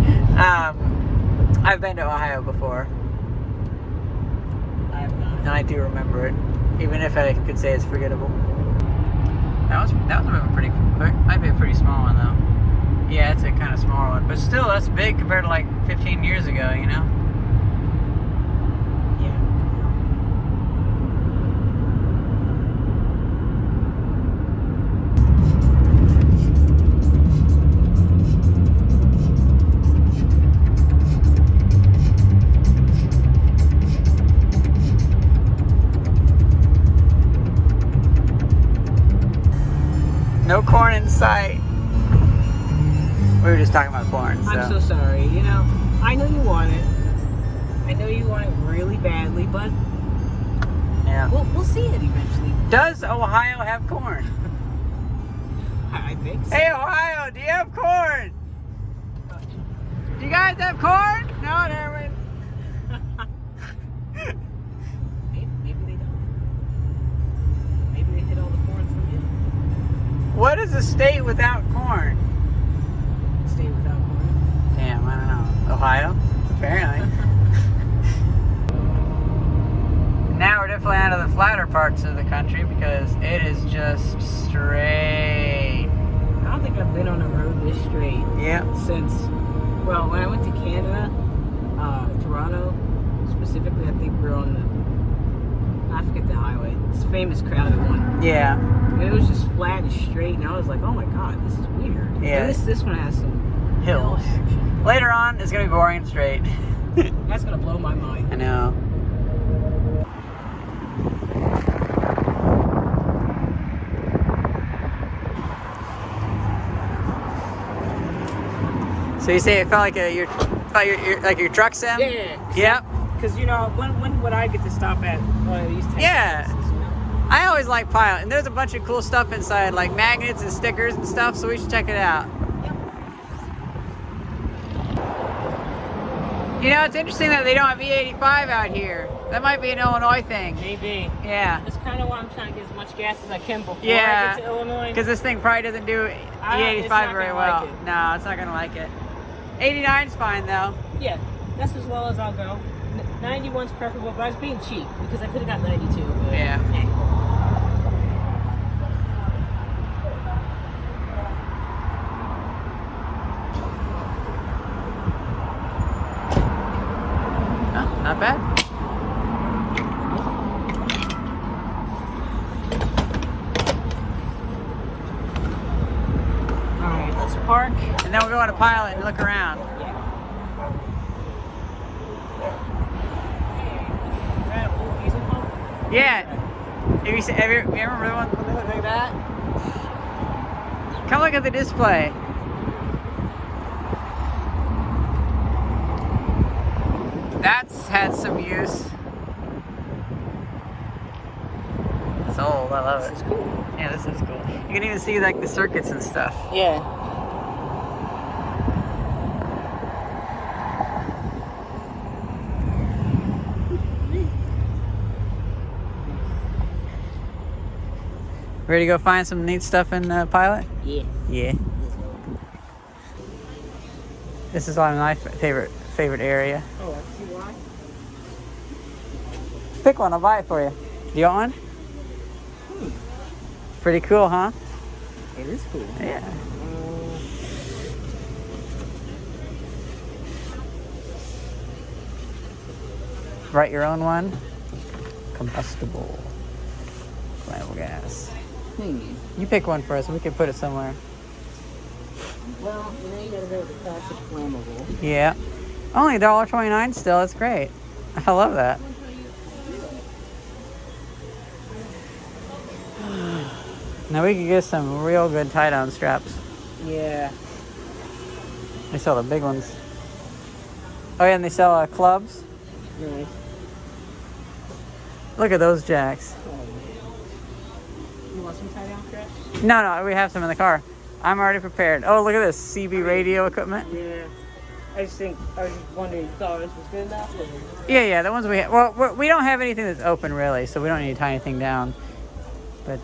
I've been to Ohio before,
I have not.
and I do remember it, even if I could say it's forgettable. That was moving pretty quick. Might be a pretty small one though. Yeah, it's a kind of small one, but still, that's big compared to like 15 years ago, you know?
Yeah.
No corn in sight. We were just talking about corn, so.
I'm so sorry. You know, I know you want it. I know you want it really badly, but
Yeah.
we'll see it eventually.
Does Ohio have corn?
I think so.
Hey, Ohio, do you have corn? Do you guys have corn? No, Darwin.
Maybe they don't. Maybe they hit all the corn from you.
What is a state without corn?
Stay without corn.
Damn, I don't know. Ohio? Apparently. Now we're definitely out of the flatter parts of the country because it is just straight.
I don't think I've been on a road this straight
Yep.
since, well, when I went to Canada, Toronto, specifically, I think we were on I forget the highway. It's a famous crowded one.
Yeah.
And it was just flat and straight, and I was like, oh my god, this is weird.
Yeah.
And this one has some
Hills.
action.
Later on, it's going to be boring and straight.
That's gonna blow my mind.
I know. So you say it felt like your truck sim?
Yeah.
Yep.
Because, you know, when would I get to stop at one of these types
Yeah.
of places, you know?
I always like Pilot, and there's a bunch of cool stuff inside, like magnets and stickers and stuff, so we should check it out. You know, it's interesting that they don't have E85 out here. That might be an Illinois thing.
Maybe.
Yeah.
That's kind of why I'm trying to get as much gas as I can before I
Yeah.
get to Illinois.
Because this thing probably doesn't do
It's
E85
not
very
gonna
well.
like it.
No, it's not going to like it. 89's fine, though.
Yeah, that's as well as I'll go. 91's preferable, but I was being cheap because I could have got 92. But
Yeah. Oh, not bad.
Alright, let's park.
And then we'll go on a Pilot and look around.
Is that an old diesel pump?
Yeah. Have you remember the one that looked like that? Come look at the display. That's had some use. It's old, I love
This
it.
is cool.
Yeah, this is cool. You can even see like the circuits and stuff.
Yeah.
Ready to go find some neat stuff in Pilot?
Yeah.
Yeah. This is my favorite area.
Oh, I see why.
Pick one, I'll buy it for you. Do you want one? Pretty cool, huh?
It is cool.
Yeah. Write your own one. Combustible. Flammable gas. You pick one for us and we can put it somewhere.
Well, you know you gotta go with the classic flammable.
Yeah. Only $1.29 still, that's great. I love that. Now we can get some real good tie-down straps.
Yeah.
They sell the big ones. Oh yeah, and they sell clubs.
Nice.
Look at those jacks.
Oh, man. You want some tie-down straps?
No, we have some in the car. I'm already prepared. Oh, look at this CB radio equipment.
Yeah. I was just wondering, you thought this was good enough? Or...
Yeah, the ones we have. Well, we don't have anything that's open really, so we don't need to tie anything down. But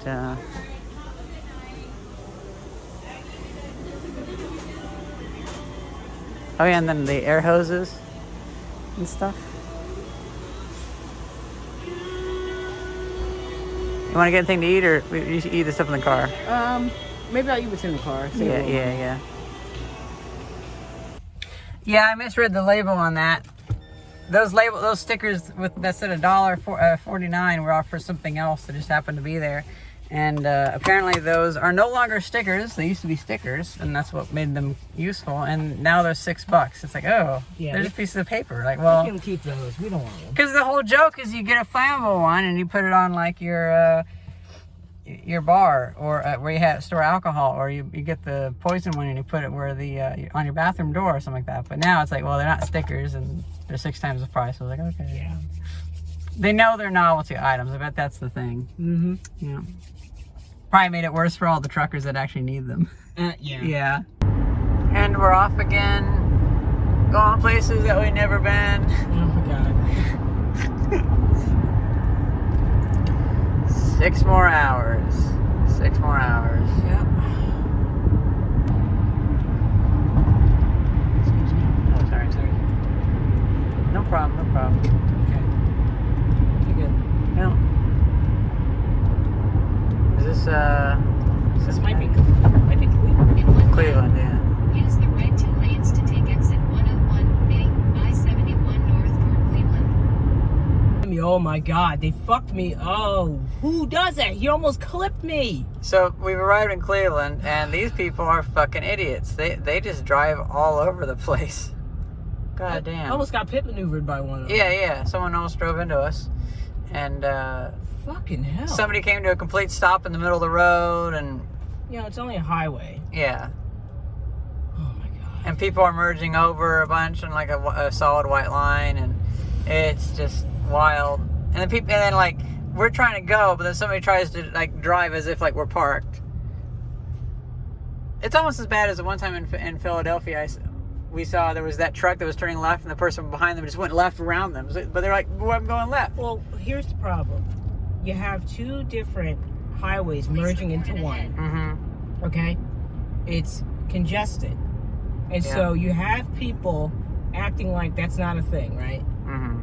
oh yeah, and then the air hoses and stuff. You want to get anything to eat, or you should eat the stuff in the car?
Maybe I'll eat what's in the car.
Yeah. Yeah, I misread the label on that. Those stickers that said $1.49 were off for something else that just happened to be there. And apparently those are no longer stickers. They used to be stickers, and that's what made them useful. And now they're $6. It's like, oh,
Yeah,
there's a piece of paper. Like,
We
well,
can keep those. We don't want them.
because the whole joke is you get a flammable one and you put it on like your bar or where you store alcohol, or you get the poison one and you put it where on your bathroom door or something like that. But now it's like, well, they're not stickers and they're 6 times the price. So I was like, okay,
Yeah.
They know they're novelty items. I bet that's the thing.
Mm-hmm.
Yeah. Probably made it worse for all the truckers that actually need them.
Yeah.
Yeah. And we're off again, going places that we've never been.
Oh my God.
6 more hours. 6 more hours.
Yep. Excuse me.
Oh, sorry. No problem, no problem.
Okay. You good?
No. Is
This might be Cleveland.
In 1 mile,
Cleveland, yeah.
use the right 2 lanes to take exit 101A, I-71 north toward Cleveland.
Oh my God, they fucked me. Oh, who does that? He almost clipped me.
So we've arrived in Cleveland, and these people are fucking idiots. They just drive all over the place. God
I
damn.
almost got pit maneuvered by one of them.
Yeah. Someone almost drove into us, and
Fucking hell.
somebody came to a complete stop in the middle of the road, and
You know, it's only a highway.
yeah.
Oh my God.
And people are merging over a bunch on like a solid white line, and it's just wild. And then like we're trying to go, but then somebody tries to like drive as if like we're parked. It's almost as bad as the one time in Philadelphia. We saw there was that truck that was turning left, and the person behind them just went left around them. But they're like, well, I'm going left.
Well, here's the problem. You have 2 different highways merging into one.
Mm-hmm.
Okay? It's congested. And
Yeah.
so you have people acting like that's not a thing, right?
Mm-hmm.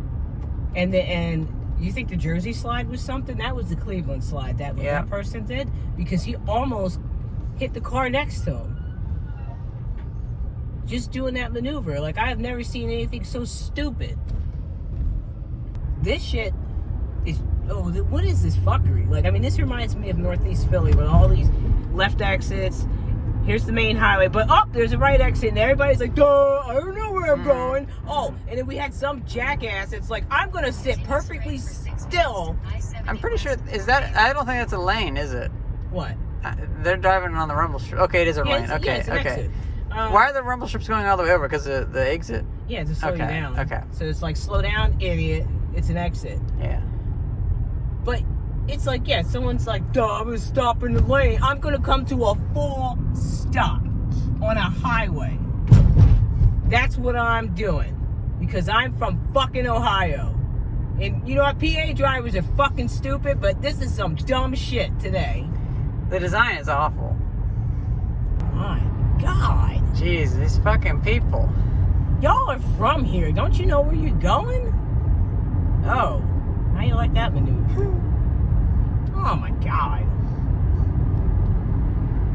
And you think the Jersey slide was something? That was the Cleveland slide that
Yeah.
that person did, because he almost hit the car next to him. Just doing that maneuver. Like, I have never seen anything so stupid. This shit is, what is this fuckery? Like, I mean, this reminds me of Northeast Philly with all these left exits. Here's the main highway, but there's a right exit, and everybody's like, duh, I don't know where I'm going. Oh, and then we had some jackass that's like, I'm gonna sit perfectly still.
I'm pretty sure, I don't think that's a lane, is it?
What?
They're driving on the rumble strip. Okay, it is a lane.
It's
Okay.
an exit.
Why are the rumble strips going all the way over? Because of the exit?
Yeah, to slow you down.
Okay.
So it's like, slow down, idiot. It's an exit.
Yeah.
But it's like, yeah, someone's like, duh, I'm gonna stop in the lane. I'm gonna come to a full stop on a highway. That's what I'm doing. Because I'm from fucking Ohio. And you know what? PA drivers are fucking stupid, but this is some dumb shit today.
The design is awful.
My God.
Jeez, these fucking people.
Y'all are from here. Don't you know where you're going? Oh, how you like that maneuver? Oh my God.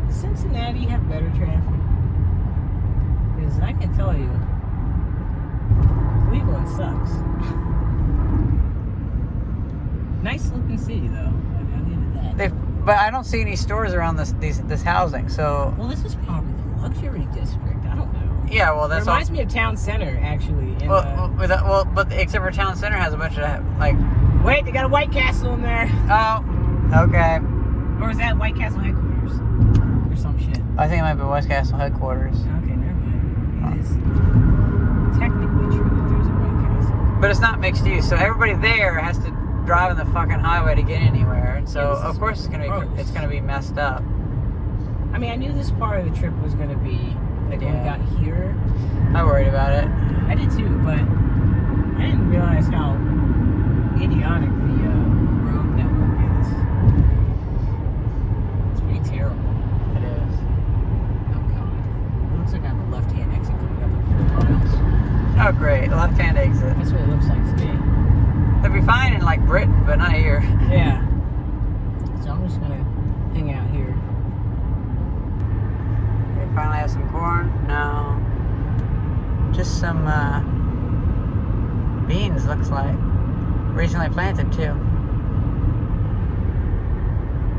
Does Cincinnati have better traffic? Because I can tell you, Cleveland sucks. Nice looking city though. I'll give it that.
But I don't see any stores around this housing, so.
Well, this is probably the luxury district. I don't know.
Yeah, well,
It
that's
reminds me of Town Center, actually. In,
but except for Town Center has a bunch of like.
wait, they got a White Castle in there.
Oh, okay.
Or is that White Castle headquarters? Or some shit.
I think it might be West Castle headquarters.
Okay, never mind. It is technically true that there's a White Castle.
But it's not mixed use, so everybody there has to drive on the fucking highway to get anywhere, and so
Yeah,
of course it's gonna be messed up.
I mean, I knew this part of the trip was going to be like when we
Yeah.
got here.
I worried about it.
I did too, but I didn't realize how idiotic the road network is. It's pretty terrible.
It is.
Oh God. It looks like I have a left-hand exit coming up in 4 miles.
Oh great, left-hand exit.
That's what it looks like to me.
They'll be fine in like Britain, but not here.
Yeah. So I'm just gonna hang out here.
We finally have some corn. No. Just some beans, looks like. Recently planted, too.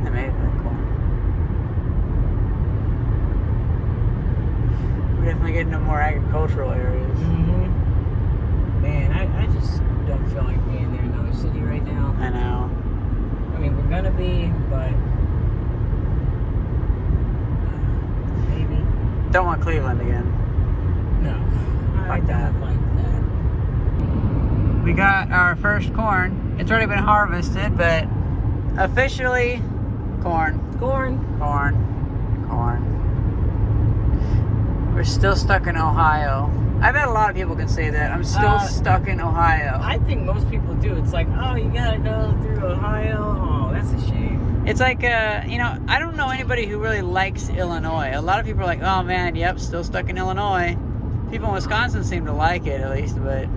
That may be really cool. We're definitely getting to more agricultural areas.
Mm-hmm. Man, I just don't feel like being in another city right now.
I know.
I mean, we're gonna be, but maybe.
Don't want Cleveland again.
No, I
Fuck that.
don't like that.
We got our first corn. It's already been harvested, but officially corn.
Corn.
We're still stuck in Ohio. I bet a lot of people can say that. I'm still stuck in Ohio.
I think most people do. It's like, oh, you gotta go through Ohio. Oh, that's a shame.
It's like, I don't know anybody who really likes Illinois. A lot of people are like, oh man, yep, still stuck in Illinois. People in Wisconsin seem to like it at least, but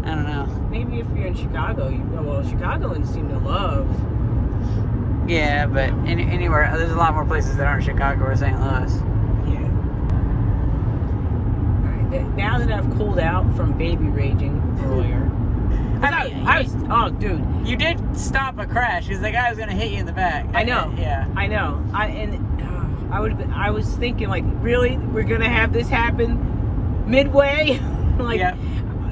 I don't know.
Maybe if you're in Chicago, Chicagoans seem to love.
Yeah, but anywhere, there's a lot more places that aren't Chicago or St. Louis.
Yeah. All right. Now that I've cooled out from baby raging earlier. Oh, dude.
You did stop a crash because the guy was going to hit you in the back.
I know.
Yeah.
I know. I was thinking, like, really? We're going to have this happen midway? Like,
yeah.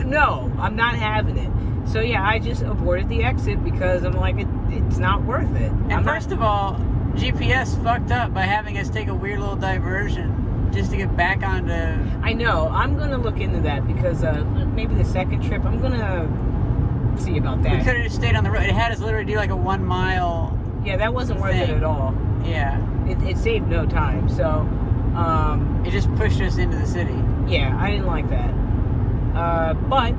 No, I'm not having it. So, yeah, I just aborted the exit because I'm like, it's not worth it.
And first of all, GPS fucked up by having us take a weird little diversion just to get back onto...
I know. I'm going to look into that because maybe the second trip, I'm going to see about that.
We could have just stayed on the road. It had us literally do like a 1 mile...
Yeah, that wasn't worth it at all.
Yeah.
It saved no time, so...
it just pushed us into the city.
Yeah, I didn't like that. But...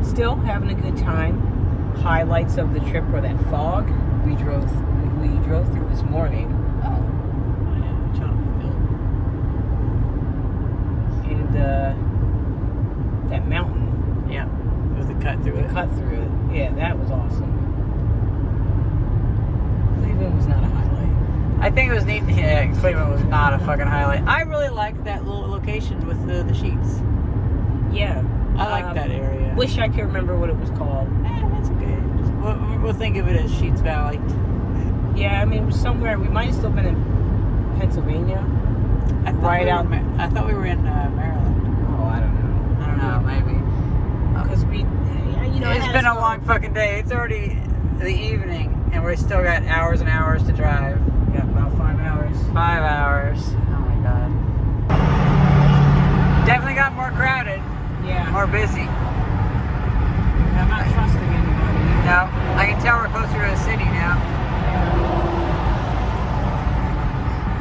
still having a good time. Highlights of the trip were that fog we drove through this morning. And that mountain.
Yeah. It was the cut through it.
Cut through it. Yeah, that was awesome. Cleveland was not a highlight.
I think it was neat. Yeah, Cleveland was not a fucking highlight. I really liked that little location with the sheets.
Yeah.
I like that area.
Wish I could remember what it was called.
That's okay. We'll think of it as Sheets Valley.
Yeah, I mean, it was somewhere. We might have still been in Pennsylvania.
I thought we were in Maryland.
Oh, I don't know.
Maybe.
Because
it's been a long fucking day. It's already the evening, and we still got hours and hours to drive.
We got about 5 hours.
5 hours. Oh my god. Definitely got more crowded.
Yeah.
More busy.
I'm not trusting anybody.
No, I can tell we're closer to the city now.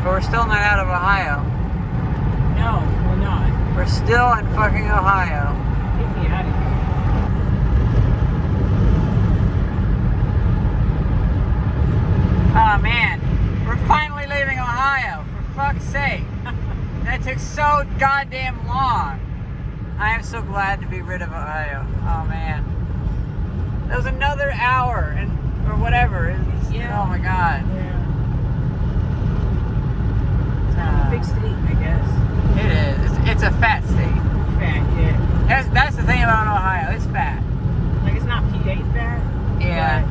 But we're still not out of Ohio.
No, we're not.
We're still in fucking Ohio.
Get me out of here.
Oh man, we're finally leaving Ohio, for fuck's sake. That took so goddamn long. I am so glad to be rid of Ohio. Oh man. That was another hour or whatever.
Yeah.
Oh my god.
Yeah. It's not a big state, I guess.
It is. It's a fat state.
Fat, yeah.
That's the thing about Ohio. It's fat.
Like, it's not PA fat.
Yeah.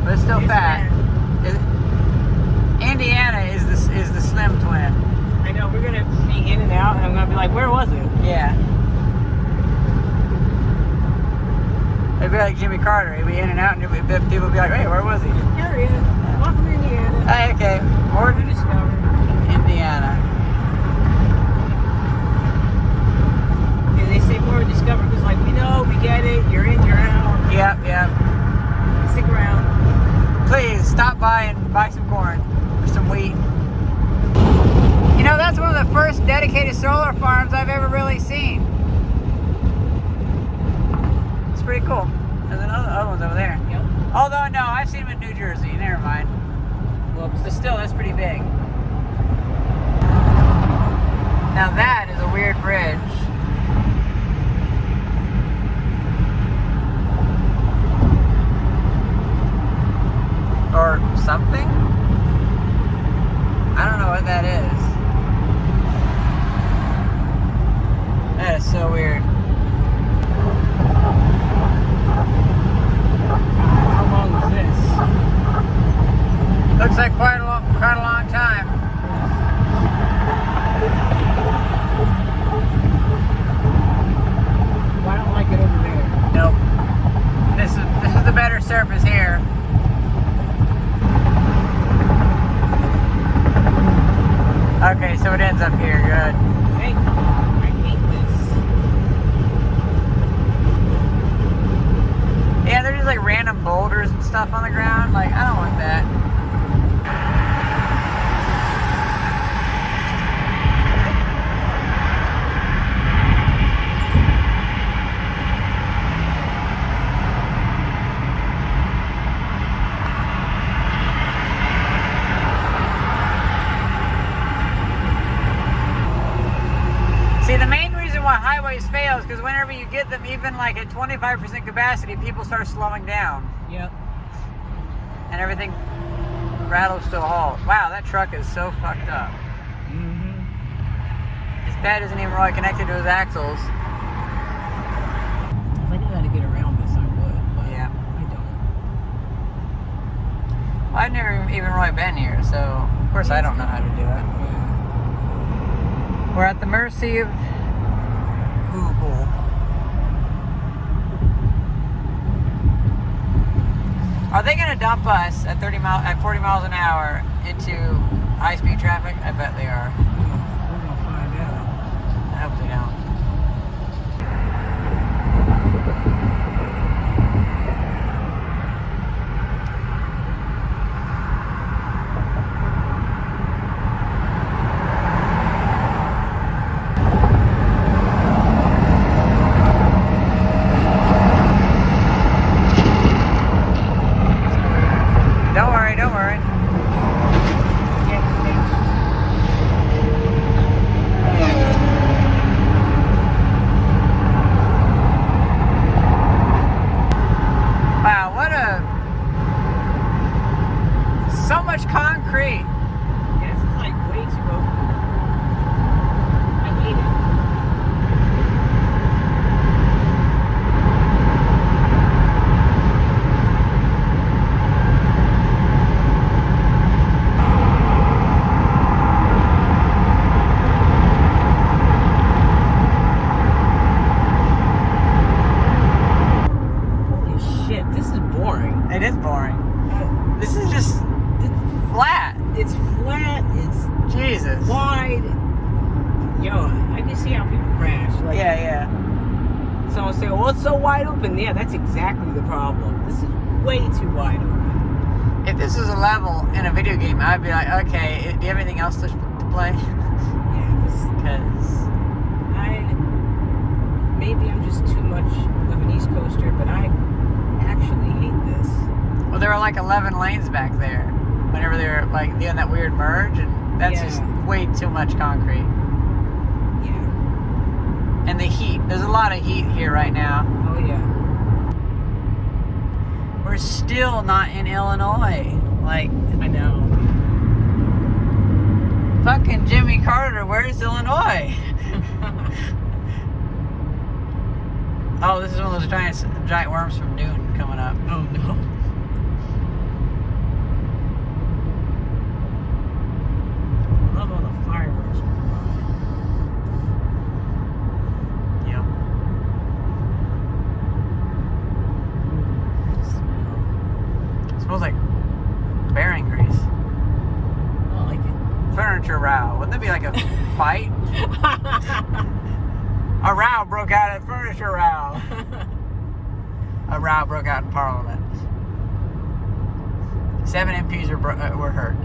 But it's still fat. Indiana is the slim twin.
I know, we're gonna be in and out, and I'm gonna be like, where was it?
Yeah. It'd be like Jimmy Carter. He'd be in and out, and people would be like, hey, where was he?
Here he is. Welcome to Indiana.
Hey, okay.
More to discover.
Indiana.
Yeah, they say more to discover because, like, we know, we get it, you're in, you're out.
Yep.
Stick around.
Please, stop by and buy some corn or some wheat. You know, that's one of the first dedicated solar farms I've ever really seen. It's pretty cool. There's other ones over there.
Yep.
Although, no, I've seen them in New Jersey. Never mind.
Well,
But still, that's pretty big. Now that is a weird bridge. Or something? I don't know what that is. That is so weird. stuff on the ground. Like, I don't want that. See, the main reason why highways fail is because whenever you get them even like at 25% capacity, people start slowing down.
Yep.
And everything rattles to a halt. Wow, that truck is so fucked up.
Mm-hmm.
His bed isn't even really connected to his axles.
If I knew how to get around this, I would, but
Yeah.
I don't.
Well, I've never even really been here, so of course I don't know how to do it.
Yeah.
We're at the mercy of Google. Are they going to dump us at 40 miles an hour into high-speed traffic? I bet they are.
We're gonna find out.
I hope they don't. Don't worry.
Get fixed.
Wow, so much concrete.
Yeah, this is like way too open. I hate it. Holy shit, this is boring.
It is boring. This is just flat.
It's flat, it's
Jesus.
wide. Yo, I can see how people crash. Like,
Yeah.
someone say, well, it's so wide open. Yeah, that's exactly the problem. This is way too wide open.
If this was a level in a video game, I'd be like, okay, do you have anything else to play?
Yeah, this,
Because
maybe I'm just too much of an East Coaster, but I actually hate this.
well, there were like 11 lanes back there. Whenever they were like doing that weird merge, and that's
Yeah.
just way too much concrete.
Yeah.
And the heat. There's a lot of heat here right now.
Oh, yeah.
We're still not in Illinois. Like,
I know.
fucking Jimmy Carter, where's Illinois? Oh, this is one of those giant worms from Dune coming up.
Oh, no. I love all the fireworks.
Yep. It smells like bearing grease.
I like it.
Furniture row. Wouldn't that be like a fight? A row broke out at Furniture Row. A row broke out in Parliament. 7 MPs were hurt.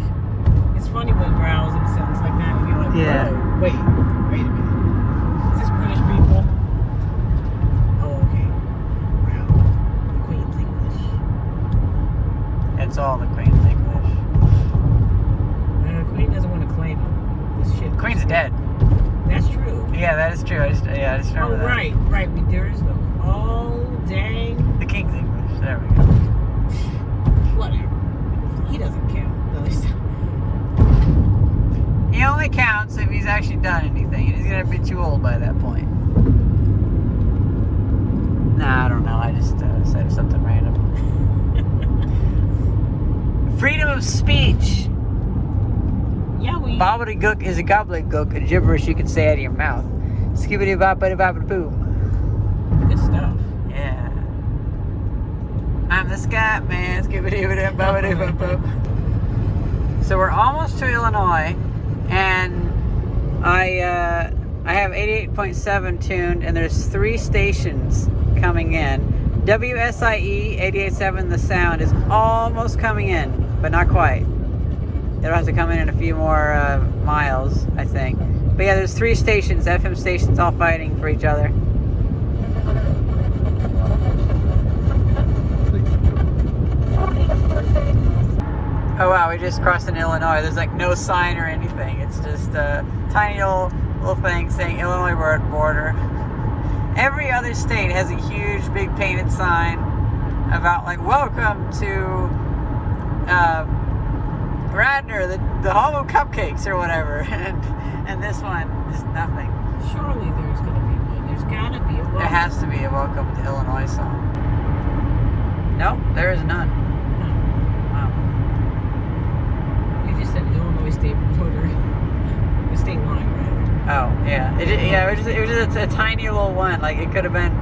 It's funny when rows in a sentence like that, and you're like,
Yeah.
whoa, wait a minute. Is this British people? Oh, okay. Row. The Queen's English.
It's all the Queen's English.
The Queen doesn't want to claim it. This shit.
Queen's dead.
That's true.
Yeah, that is true. I just remember
Oh,
that.
right. There is no. Oh, dang.
The King's English. There we go.
Whatever. He doesn't count. At least.
He only counts if he's actually done anything, and he's gonna be too old by that point. Nah, I don't know. I just said something random. Freedom of speech.
Yeah, we.
Bobbity-gook is a gobbledygook, a gibberish you can say out of your mouth. Skibbity-boppity-boppity-boom.
Good stuff.
Yeah. I'm the scat man. Skibbity-boppity-boppity-boop. So we're almost to Illinois, and I have 88.7 tuned, and there's 3 stations coming in. WSIE 88.7 The Sound is almost coming in, but not quite. It'll have to come in a few more miles, I think. But yeah, there's 3 stations, FM stations, all fighting for each other. Oh wow, we just crossed in Illinois. There's like no sign or anything. It's just a tiny little thing saying Illinois border. Every other state has a huge, big painted sign about like, welcome to Radnor, the home of cupcakes or whatever. And this one is nothing.
Surely there's going to be one. There's got to be a welcome.
There has to be a welcome to Illinois song. Nope, there is none. Wow.
You just said Illinois state border. The state line, right?
Oh, yeah. It was just a tiny little one. Like, it could have been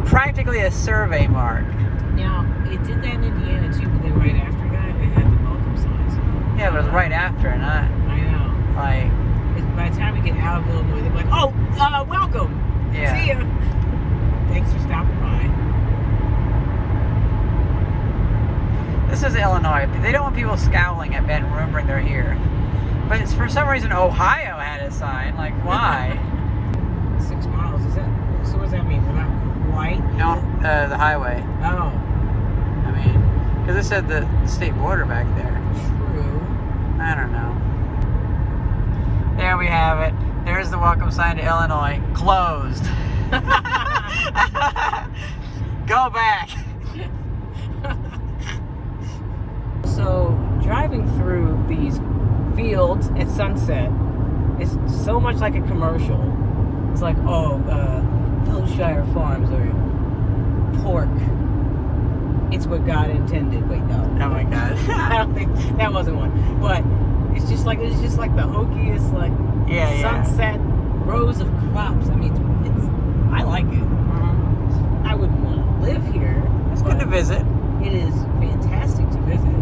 practically a survey mark.
Now, it did that in Indiana, too, but then right after that, it had the welcome signs.
Yeah, but it was right after, not
I know.
like...
By the time we get out of Illinois, they're like, oh, welcome.
Yeah.
See ya. Thanks for stopping by.
This is Illinois. They don't want people scowling at Ben remembering they're here. But it's, for some reason, Ohio had a sign. Like, why?
6 miles, is that? So what does that mean? We're not quite?
No, the highway.
Oh.
I mean, because it said the state border back there.
True.
I don't know. There we have it. There's the welcome sign to Illinois. Closed. Go back.
So, driving through these fields at sunset is so much like a commercial. It's like, Hillshire Farms or pork. It's what God intended. Wait, no.
Oh my God.
I don't think that wasn't one. But it's just like the hokiest sunset rows of crops. I mean, I like it. I wouldn't want to live here.
It's good to visit.
It is fantastic to visit.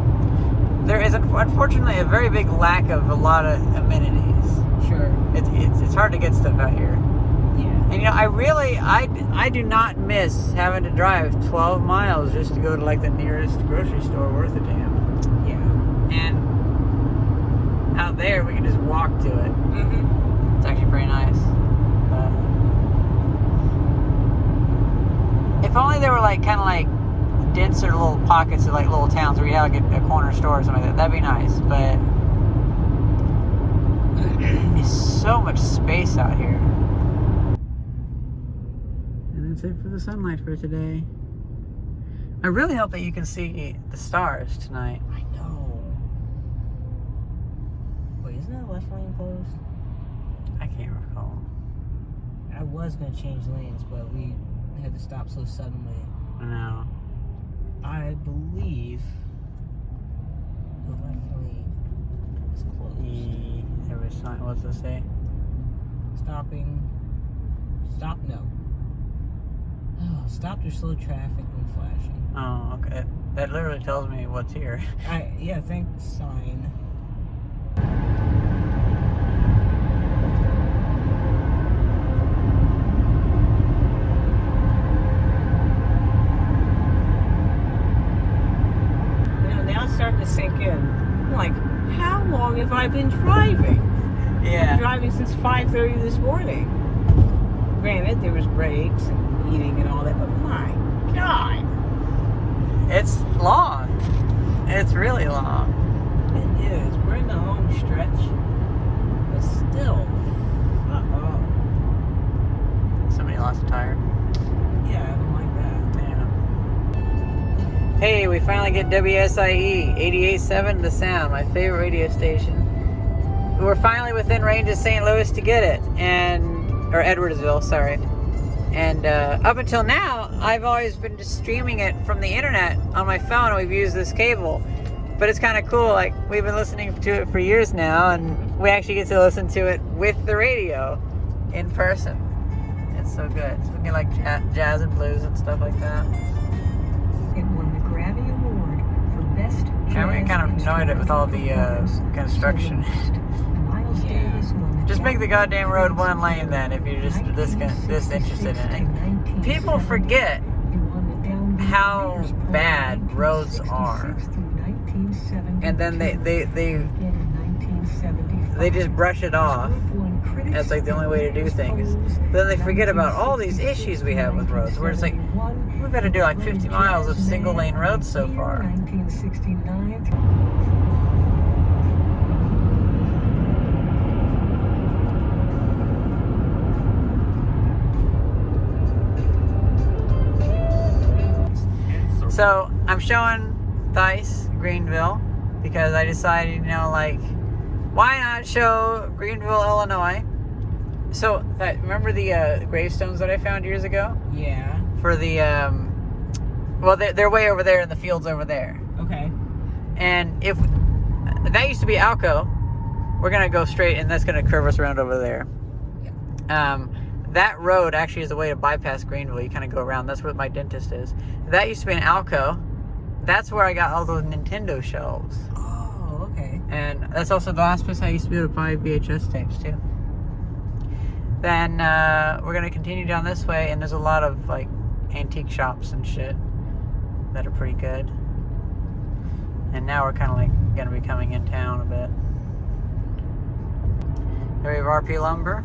There is unfortunately a very big lack of a lot of amenities.
Sure.
It's hard to get stuff out here.
Yeah.
And I do not miss having to drive 12 miles just to go to like the nearest grocery store worth a damn.
Yeah.
And out there we can just walk to it.
Mm-hmm.
It's actually pretty nice. If only there were like kind of like denser little pockets of like little towns where you have like a corner store or something like that. That'd be nice, but there's so much space out here. And that's it for the sunlight for today. I really hope that you can see the stars tonight.
I know. Wait, isn't that left lane closed?
I can't recall.
I was going to change lanes, but we had to stop so suddenly.
I know.
I believe the left lane is closed.
There was sign. What's it say?
Stopping. Stop, no. Oh, stop to slow traffic when flashing.
Oh, okay. That literally tells me what's here.
Yeah, thanks, sign. Now it's starting to sink in. I'm like, how long have I been driving?
Yeah.
I'm driving since 5:30 this morning. Granted, there was breaks and eating and all that, but my God.
It's long. It's really long.
It is. We're in the home stretch. But still.
Somebody lost a tire.
Yeah, I don't like that.
Yeah. Hey, we finally get WSIE 88.7 The Sound, my favorite radio station. We're finally within range of St. Louis to get it, or Edwardsville, sorry. And up until now, I've always been just streaming it from the internet on my phone. We've used this cable, but it's kind of cool. Like, we've been listening to it for years now, and we actually get to listen to it with the radio in person. It's so good. So we can like jazz and blues and stuff like that.
It won the Grammy Award for Best
Yeah, we
Jazz
kind of annoyed it with all the construction.
Miles Davis won the
Just make the goddamn road one lane then, if you're just this interested in it. People forget how bad roads are. And then they just brush it off as like the only way to do things. But then they forget about all these issues we have with roads, where it's like, we've got to do like 50 miles of single lane roads so far.
1969.
So I'm showing Thice Greenville because I decided, you know, like, why not show Greenville, Illinois? So remember the gravestones that I found years ago?
Yeah.
For the well, they're way over there in the fields over there.
Okay.
And if that used to be Alco, we're gonna go straight, and that's gonna curve us around over there.
Yeah.
That road actually is a way to bypass Greenville. You kind of go around. That's where my dentist is. That used to be an Alco. That's where I got all those Nintendo shelves.
Oh, okay.
And that's also the last place I used to be able to buy VHS tapes too. Then we're gonna continue down this way, and there's a lot of like antique shops and shit that are pretty good. And now we're kind of like gonna be coming in town a bit. There we have RP Lumber.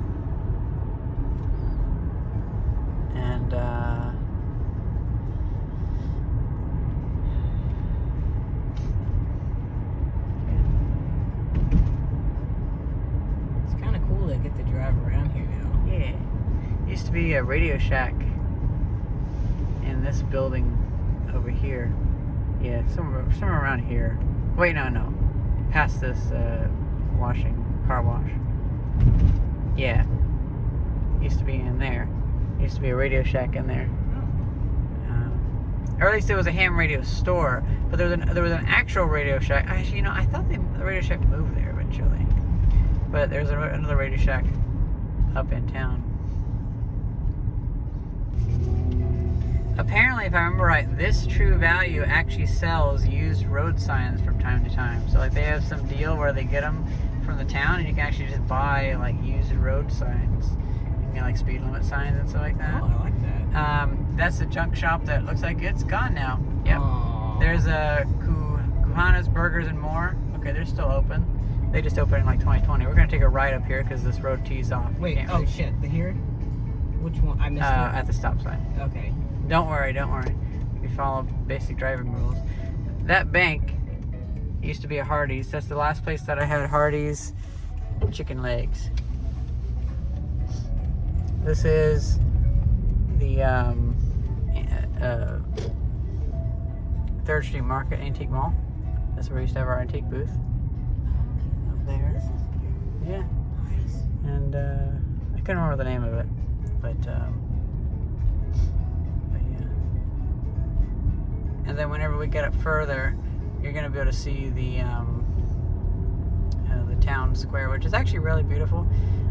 And
It's kind of cool to get to drive around here now.
yeah, used to be a Radio Shack in this building over here. Yeah, somewhere around here. Wait, no, past this car wash. Yeah, used to be in there. Used to be a Radio Shack in there. Or at least it was a ham radio store. But there was an actual Radio Shack. Actually, you know, I thought the Radio Shack moved there eventually. But there's another Radio Shack up in town. Apparently, if I remember right, this True Value actually sells used road signs from time to time. So like they have some deal where they get them from the town, and you can actually just buy like used road signs. You know, like speed limit signs and stuff like that.
Oh, I like that.
That's a junk shop that looks like it's gone now. Yep.
Aww.
There's a Kuhana's Burgers and More. Okay, they're still open. They just opened in like 2020. We're gonna take a ride up here because this road tees off.
Wait, oh shit, the here? Which one? I missed it.
At the stop sign.
Okay.
Don't worry. We follow basic driving rules. That bank used to be a Hardee's. That's the last place that I had Hardee's chicken legs. This is the 3rd Street Market Antique Mall. That's where we used to have our antique booth. Up there. Yeah.
Nice.
And I couldn't remember the name of it. But yeah. And then whenever we get up further, you're going to be able to see the town square, which is actually really beautiful.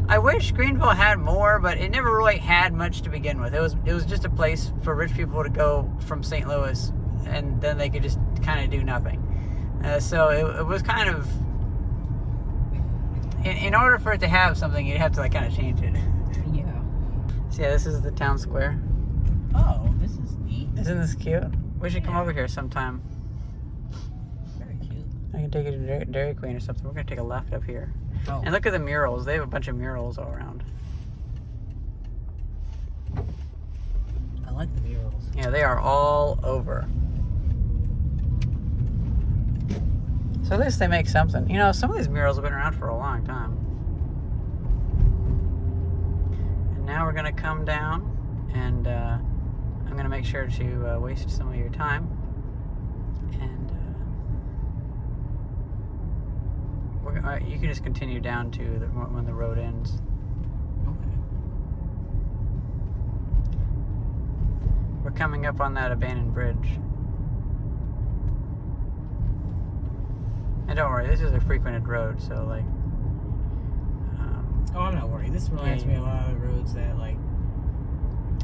I wish Greenville had more, but it never really had much to begin with. It was just a place for rich people to go from St. Louis, and then they could just kind of do nothing. So it was kind of, in order for it to have something, you'd have to like kind of change it.
Yeah.
So yeah, this is the town square.
Oh, this is neat.
Isn't this cute? We should come over here sometime.
Very cute.
I can take you to Dairy Queen or something. We're gonna take a left up here.
Oh.
And look at the murals. They have a bunch of murals all around.
I like the murals.
Yeah, they are all over. So at least they make something. You know, some of these murals have been around for a long time. And now we're gonna come down, and I'm gonna make sure to waste some of your time. And you can just continue down to when the road ends.
Okay.
We're coming up on that abandoned bridge. And don't worry, this is a frequented road, so like...
Oh, I'm not worried. This reminds me of a lot of the roads that, like...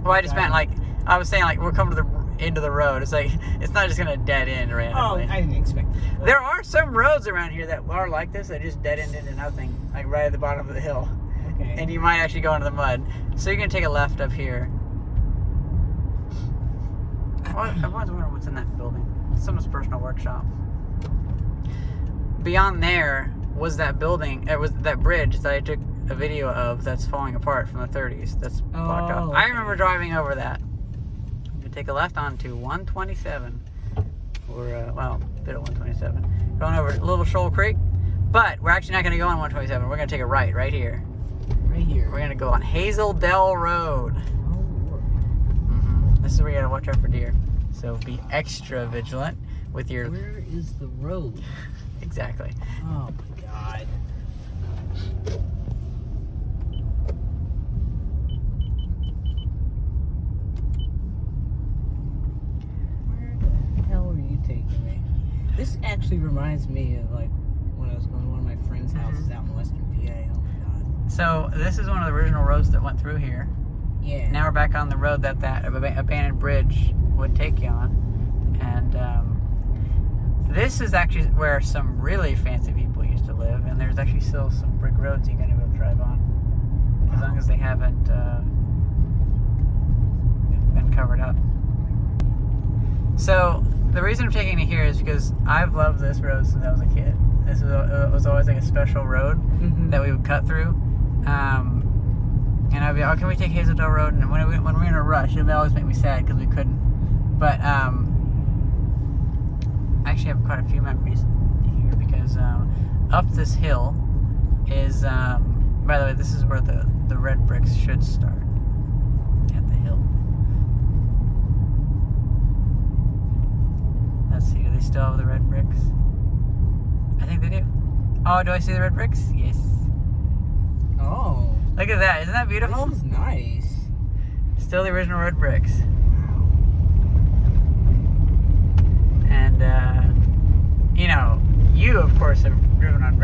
Well, I just meant, like, I was saying, like, we're coming to the end of the road. It's like, it's not just going to dead end randomly.
Oh, I didn't expect it.
There are some roads around here that are like this, that just dead end into nothing, like right at the bottom of the hill.
Okay.
And you might actually go into the mud. So you're going to take a left up here. I was wondering what's in that building. Someone's personal workshop. Beyond there was that building. It was that bridge that I took a video of that's falling apart from the 30s. That's blocked off.
okay.
I remember driving over that. We take a left onto 127. Or, well, a bit of 127. Going over Little Shoal Creek. But we're actually not going to go on 127. We're going to take a right here.
Right here.
We're going to go on Hazel Dell Road.
Oh, Lord.
This is where you got to watch out for deer. So be extra vigilant with your...
Where is the road?
Exactly.
Oh, my God. Taking me. This actually reminds me of like when I was going to one of my friends' houses out in Western PA. Oh my God.
So this is one of the original roads that went through here.
Yeah.
Now we're back on the road that abandoned bridge would take you on. And this is actually where some really fancy people used to live. And there's actually still some brick roads you're going to be able to drive on. As long as they haven't been covered up. So the reason I'm taking you here is because I've loved this road since I was a kid. This was always like a special road that we would cut through. And I'd be, oh, can we take Hazeldale Road? And when we're in a rush, it would always make me sad because we couldn't. But I actually have quite a few memories here because up this hill is, by the way, this is where the red bricks should start, at the hill. Let's see, do they still have the red bricks? I think they do. Oh, do I see the red bricks? Yes.
Oh.
Look at that, isn't that beautiful?
This is nice.
Still the original red bricks. And, you know, you, of course, have driven on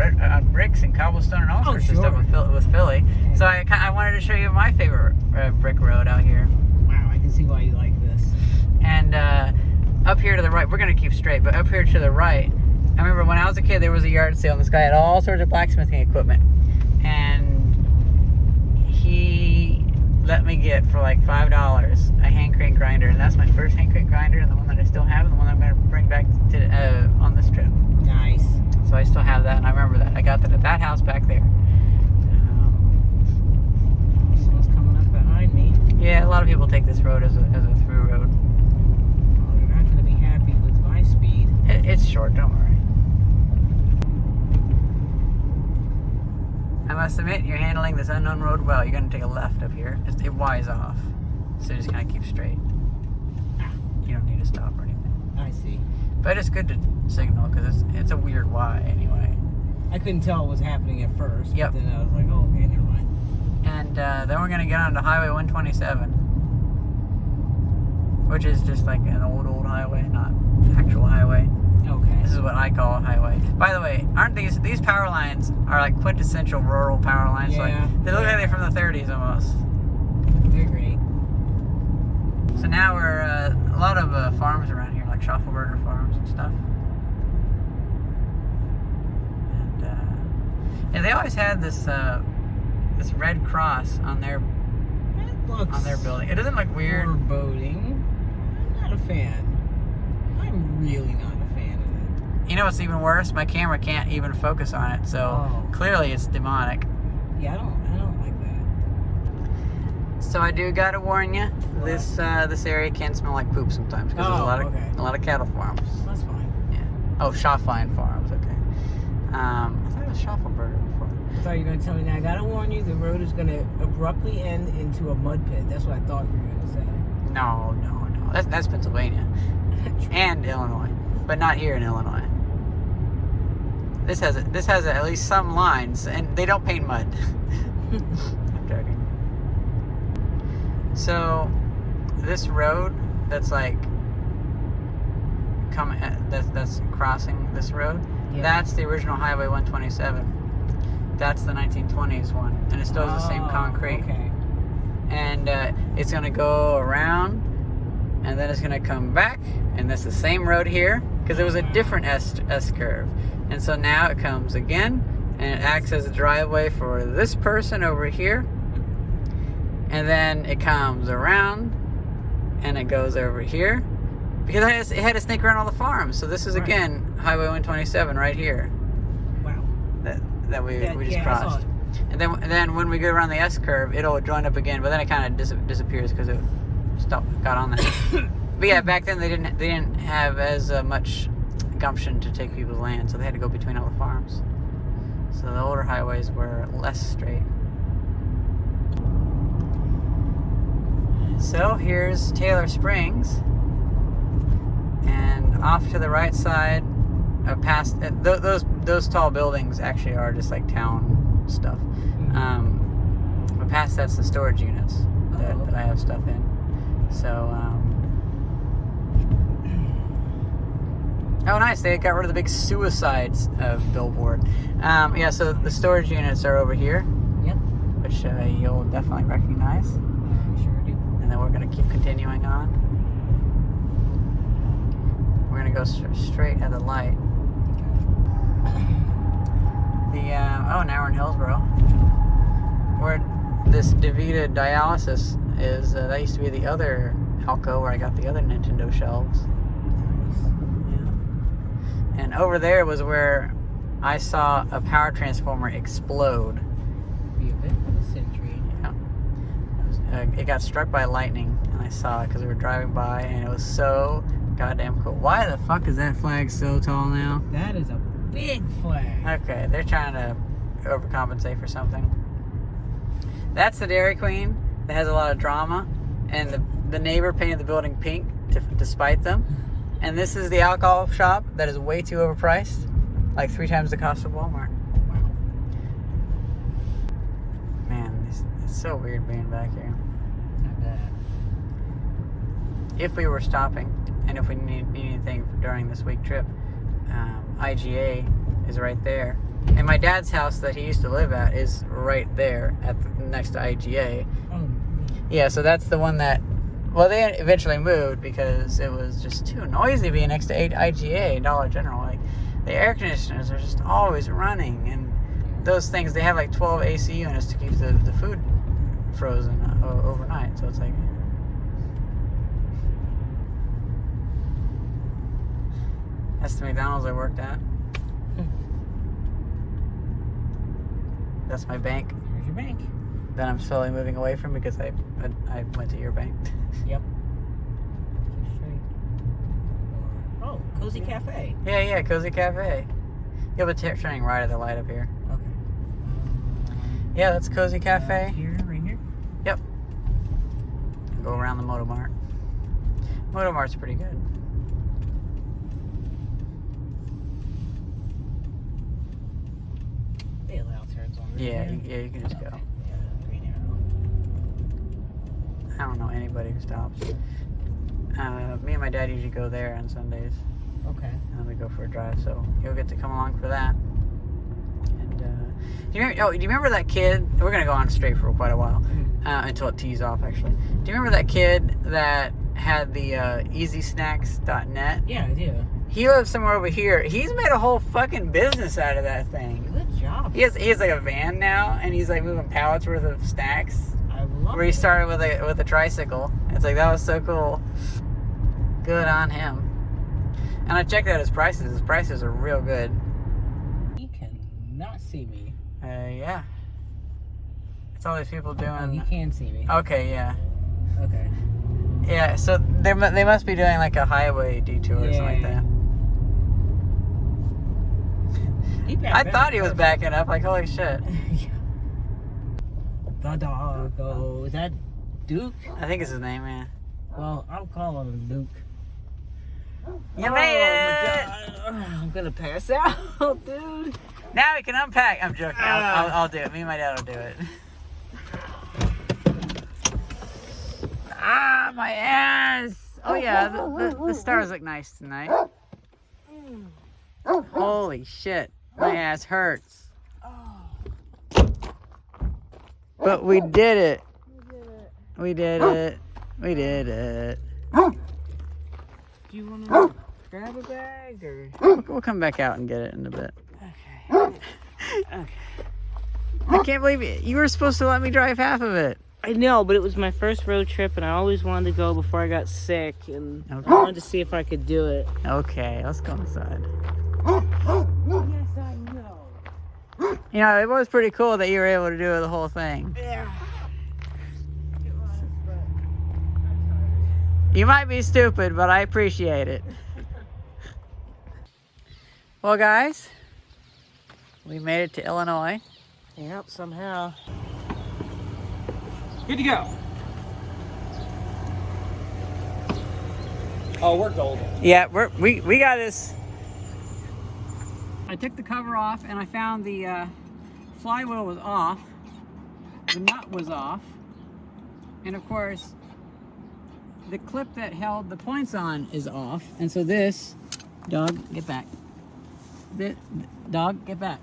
bricks and cobblestone and all sorts of stuff with Philly.
Yeah.
So I wanted to show you my favorite brick road out here.
Wow, I can see why you like this.
And up here to the right, we're going to keep straight, but up here to the right, I remember when I was a kid, there was a yard sale, and this guy had all sorts of blacksmithing equipment. And he let me get, for like $5, a hand crank grinder. And that's my first hand crank grinder, and the one that I still have, and the one I'm going to bring back to on this trip.
Nice.
So I still have that, and I remember that. I got that at that house back there.
Someone's coming up behind me.
Yeah, a lot of people take this road as a through road.
Oh, you're not going to be happy with my speed.
It's short, don't worry. I must admit, you're handling this unknown road well. You're going to take a left up here. It Y's off. So just kind of keep straight. You don't need to stop or anything.
I see.
But it's good to signal because it's a weird Y anyway.
I couldn't tell what was happening at first.
Yep.
But then I was like, oh, okay, never mind.
And then we're going to get onto Highway 127. Which is just like an old highway, not actual highway.
Okay.
This is what I call a highway. By the way, aren't these power lines are like quintessential rural power lines?
Yeah.
Like, they look like they're from the 30s almost.
They're great.
So now we're a lot of farms around here, like Schaffelberger farms and stuff. And yeah, they always had this this red cross on their building. It doesn't look weird.
Foreboding. I'm not a fan. I'm really not a fan of it.
You know what's even worse? My camera can't even focus on it, so clearly it's demonic.
Yeah, I don't like that.
So I do gotta warn you, this area can smell like poop sometimes because there's a lot of cattle farms.
That's fine.
Yeah. Oh, Schaffwein farms. Okay. I thought it was Schaffelberger before.
I thought you were going to tell me now. I got to warn you, the road is going to abruptly end into a mud pit. That's what I thought you were going to say.
No. That's Pennsylvania and Illinois, but not here in Illinois. This has at least some lines, and they don't paint mud. I'm joking. So this road that's like coming, that's crossing this road. Yeah. That's the original Highway 127. That's the 1920s one, and it still has the same concrete.
Okay.
And it's gonna go around, and then it's gonna come back, and that's the same road here because it was a different S curve, and so now it comes again, and it acts as a driveway for this person over here, and then it comes around, and it goes over here, Because it had to snake around all the farms. So this is,
Right.
again, Highway 127 right here.
Wow.
That we just
I saw
crossed.
it.
And then when we go around the S curve, it'll join up again, but then it kind of disappears because it got on there. But yeah, back then they didn't have as much gumption to take people's land, so they had to go between all the farms. So the older highways were less straight. So here's Taylor Springs, and off to the right side, past those tall buildings actually are just like town stuff. But past that's the storage units that I have stuff in. So, oh nice, they got rid of the big suicides billboard. Yeah, so the storage units are over here.
Yep.
Which you'll definitely recognize.
I sure do.
And then we're going to keep continuing on. We're going to go straight at the light. Now we're in Hillsboro. Where this DeVita dialysis is, that used to be the other Alco where I got the other Nintendo shelves. Yeah. And over there was where I saw a power transformer explode.
Be a bit of a century.
Yeah. It got struck by lightning, and I saw it because we were driving by, and it was so goddamn cool. Why the fuck is that flag so tall now?
That is a big flag.
Okay, they're trying to overcompensate for something. That's the Dairy Queen that has a lot of drama, and the neighbor painted the building pink to spite them. And this is the alcohol shop that is way too overpriced, like 3 times the cost of Walmart.
Wow.
Man, it's so weird being back here.
Not bad.
If we were stopping, and if we need anything during this week trip, IGA is right there. And my dad's house that he used to live at is right there next to IGA.
Oh,
Yeah, so that's the one that, well, they eventually moved because it was just too noisy being next to IGA, Dollar General. Like, the air conditioners are just always running, and those things, they have like 12 AC units to keep the food frozen overnight, so it's like... That's the McDonald's I worked at. That's my bank.
here's your bank.
That I'm slowly moving away from because I went to your bank.
Yep. Straight. Oh, Cozy Cafe.
Yeah, Cozy Cafe. Yeah, but turning right at the light up here.
Okay.
Yeah, that's Cozy Cafe.
Here, right here.
Yep. Go around the Motomart. Motomart's pretty good.
They allow turns on.
Yeah, you can just go.
Okay. Yeah, green arrow.
I don't know anybody who stops. Me and my dad usually go there on Sundays,
Okay.
and then we go for a drive. So you'll get to come along for that. And do you remember that kid? We're gonna go on straight for quite a while until it tees off. Actually, do you remember that kid that had the EasySnacks.net?
Yeah, I do.
He lives somewhere over here. He's made a whole fucking business out of that thing.
Good job.
He has like a van now, and he's like moving pallets worth of snacks.
I love
Where he
it.
started with a tricycle. It's like, that was so cool. Good on him. And I checked out his prices. His prices are real good.
He cannot see me.
Yeah. It's all these people
Oh,
doing.
he can see me.
Okay, yeah.
Okay.
Yeah, so they must be doing like a highway detour or something like
Yeah.
that. I thought he was backing up, like, holy shit.
The doggo. Is that Duke?
I think it's his name, man.
Well, I'm calling him Duke.
You made it!
My God. I'm gonna pass out, dude.
Now we can unpack. I'm joking. I'll do it. Me and my dad will do it. Ah, my ass! Oh yeah, the stars look nice tonight. Holy shit, my ass hurts. But we did it. We did it. We did it.
Do you want to grab a bag or?
We'll come back out and get it in a bit.
Okay. Okay.
I can't believe you were supposed to let me drive half of it.
I know, but it was my first road trip, and I always wanted to go before I got sick, and
Okay.
I wanted to see if I could do it.
Okay, let's go inside.
Yes, I know.
You know, it was pretty cool that you were able to do the whole thing.
Yeah. It was, but I'm tired.
You might be stupid, but I appreciate it. Well, guys, we made it to Illinois.
Yep, somehow.
Good to go. Oh, we're golden.
Yeah, we got this. I took the cover off and I found the flywheel was off, the nut was off, and of course the clip that held the points on is off. And so this, dog, get back. Dog, get back.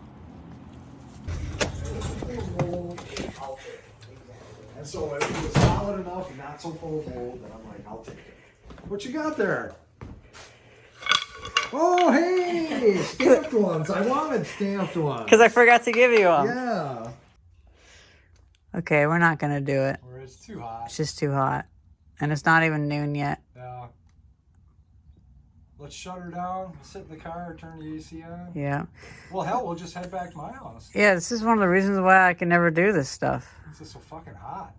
And so it was solid enough and not so full of mold that I'm like, I'll take it. What you got there? Oh, hey, stamped ones. I wanted stamped ones.
Because I forgot to give you them.
Yeah.
Okay, we're not going to do it.
Or it's too hot.
It's just too hot. And it's not even noon yet.
Yeah. Let's shut her down, sit in the car, turn the AC on.
Yeah.
Well, hell, we'll just head back to my house.
Yeah, this is one of the reasons why I can never do this stuff.
It's just so fucking hot.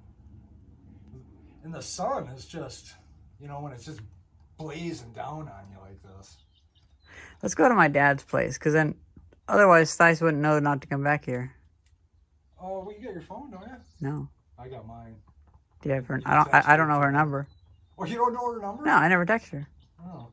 And the sun is just, you know, when it's just blazing down on you like this.
Let's go to my dad's place, because then otherwise Thais wouldn't know not to come back here.
Oh, well, you got your phone, don't you?
No.
I got mine.
Do you have her? I don't know her number.
Oh, you don't know her number?
No, I never text her.
Oh.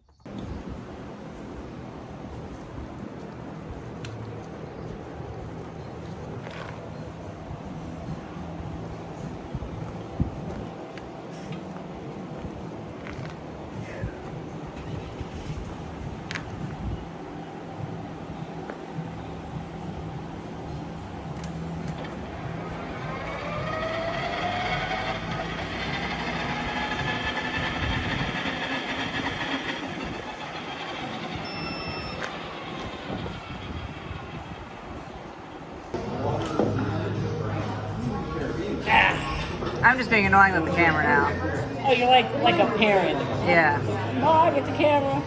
I'm just being annoying with the camera now.
Oh, you're like a parent.
Yeah.
Oh, I get the camera.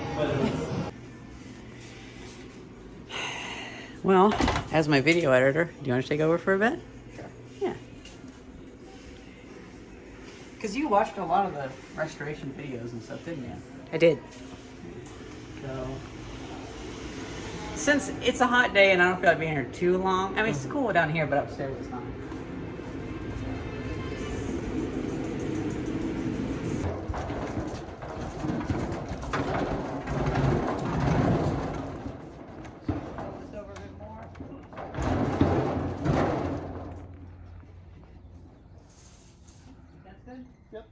Well, as my video editor, do you want to take over for a bit? Sure. Yeah. Because you watched a lot of the restoration videos and stuff, didn't you?
I did.
So, since it's a hot day and I don't feel like being here too long, I mean, it's cool down here, but upstairs it's not.
Yep.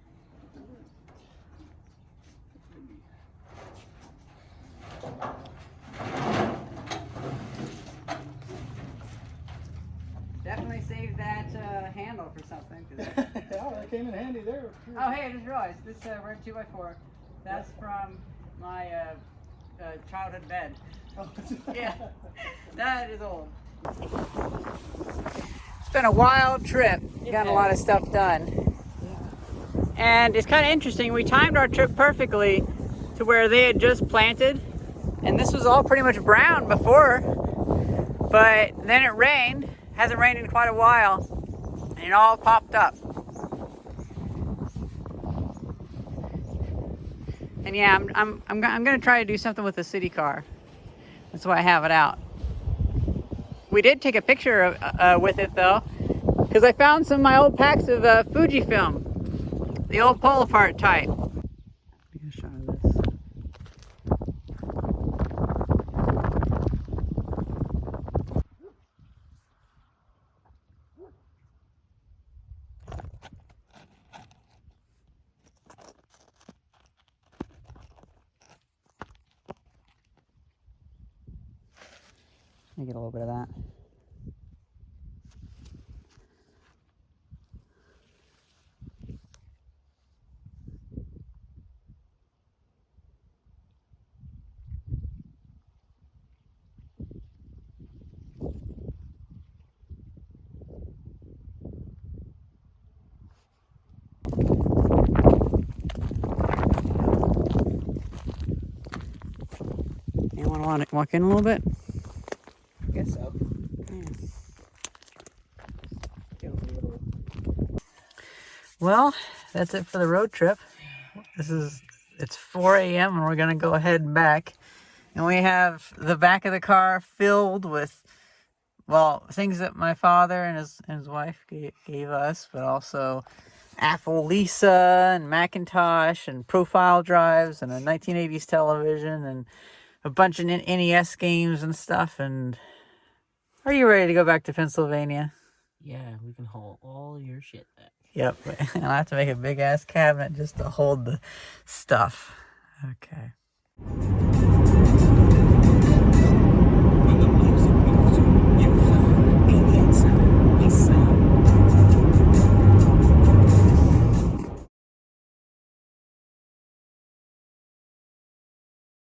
Definitely save that handle for something.
Yeah, that came in handy there.
Oh, hey, I just realized this red 2x4. That's from my childhood bed. Yeah, that is old. It's been a wild trip. Got a lot of stuff done. And it's kind of interesting. We timed our trip perfectly to where they had just planted. And this was all pretty much brown before. But then it rained. Hasn't rained in quite a while. And it all popped up. And yeah, I'm gonna try to do something with the city car. That's why I have it out. We did take a picture of, with it though, because I found some of my old packs of Fujifilm, the old pull apart type. Get a shot of this. Let me get a little bit of that. Want to walk in a little bit?
I guess so.
Well, that's it for the road trip. It's 4 a.m. and we're gonna go ahead and back. And we have the back of the car filled with, well, things that my father and his wife gave us, but also Apple Lisa and Macintosh and profile drives and a 1980s television and a bunch of NES games and stuff. And are you ready to go back to Pennsylvania?
Yeah, we can haul all your shit back.
Yep. And I have to make a big ass cabinet just to hold the stuff. Okay.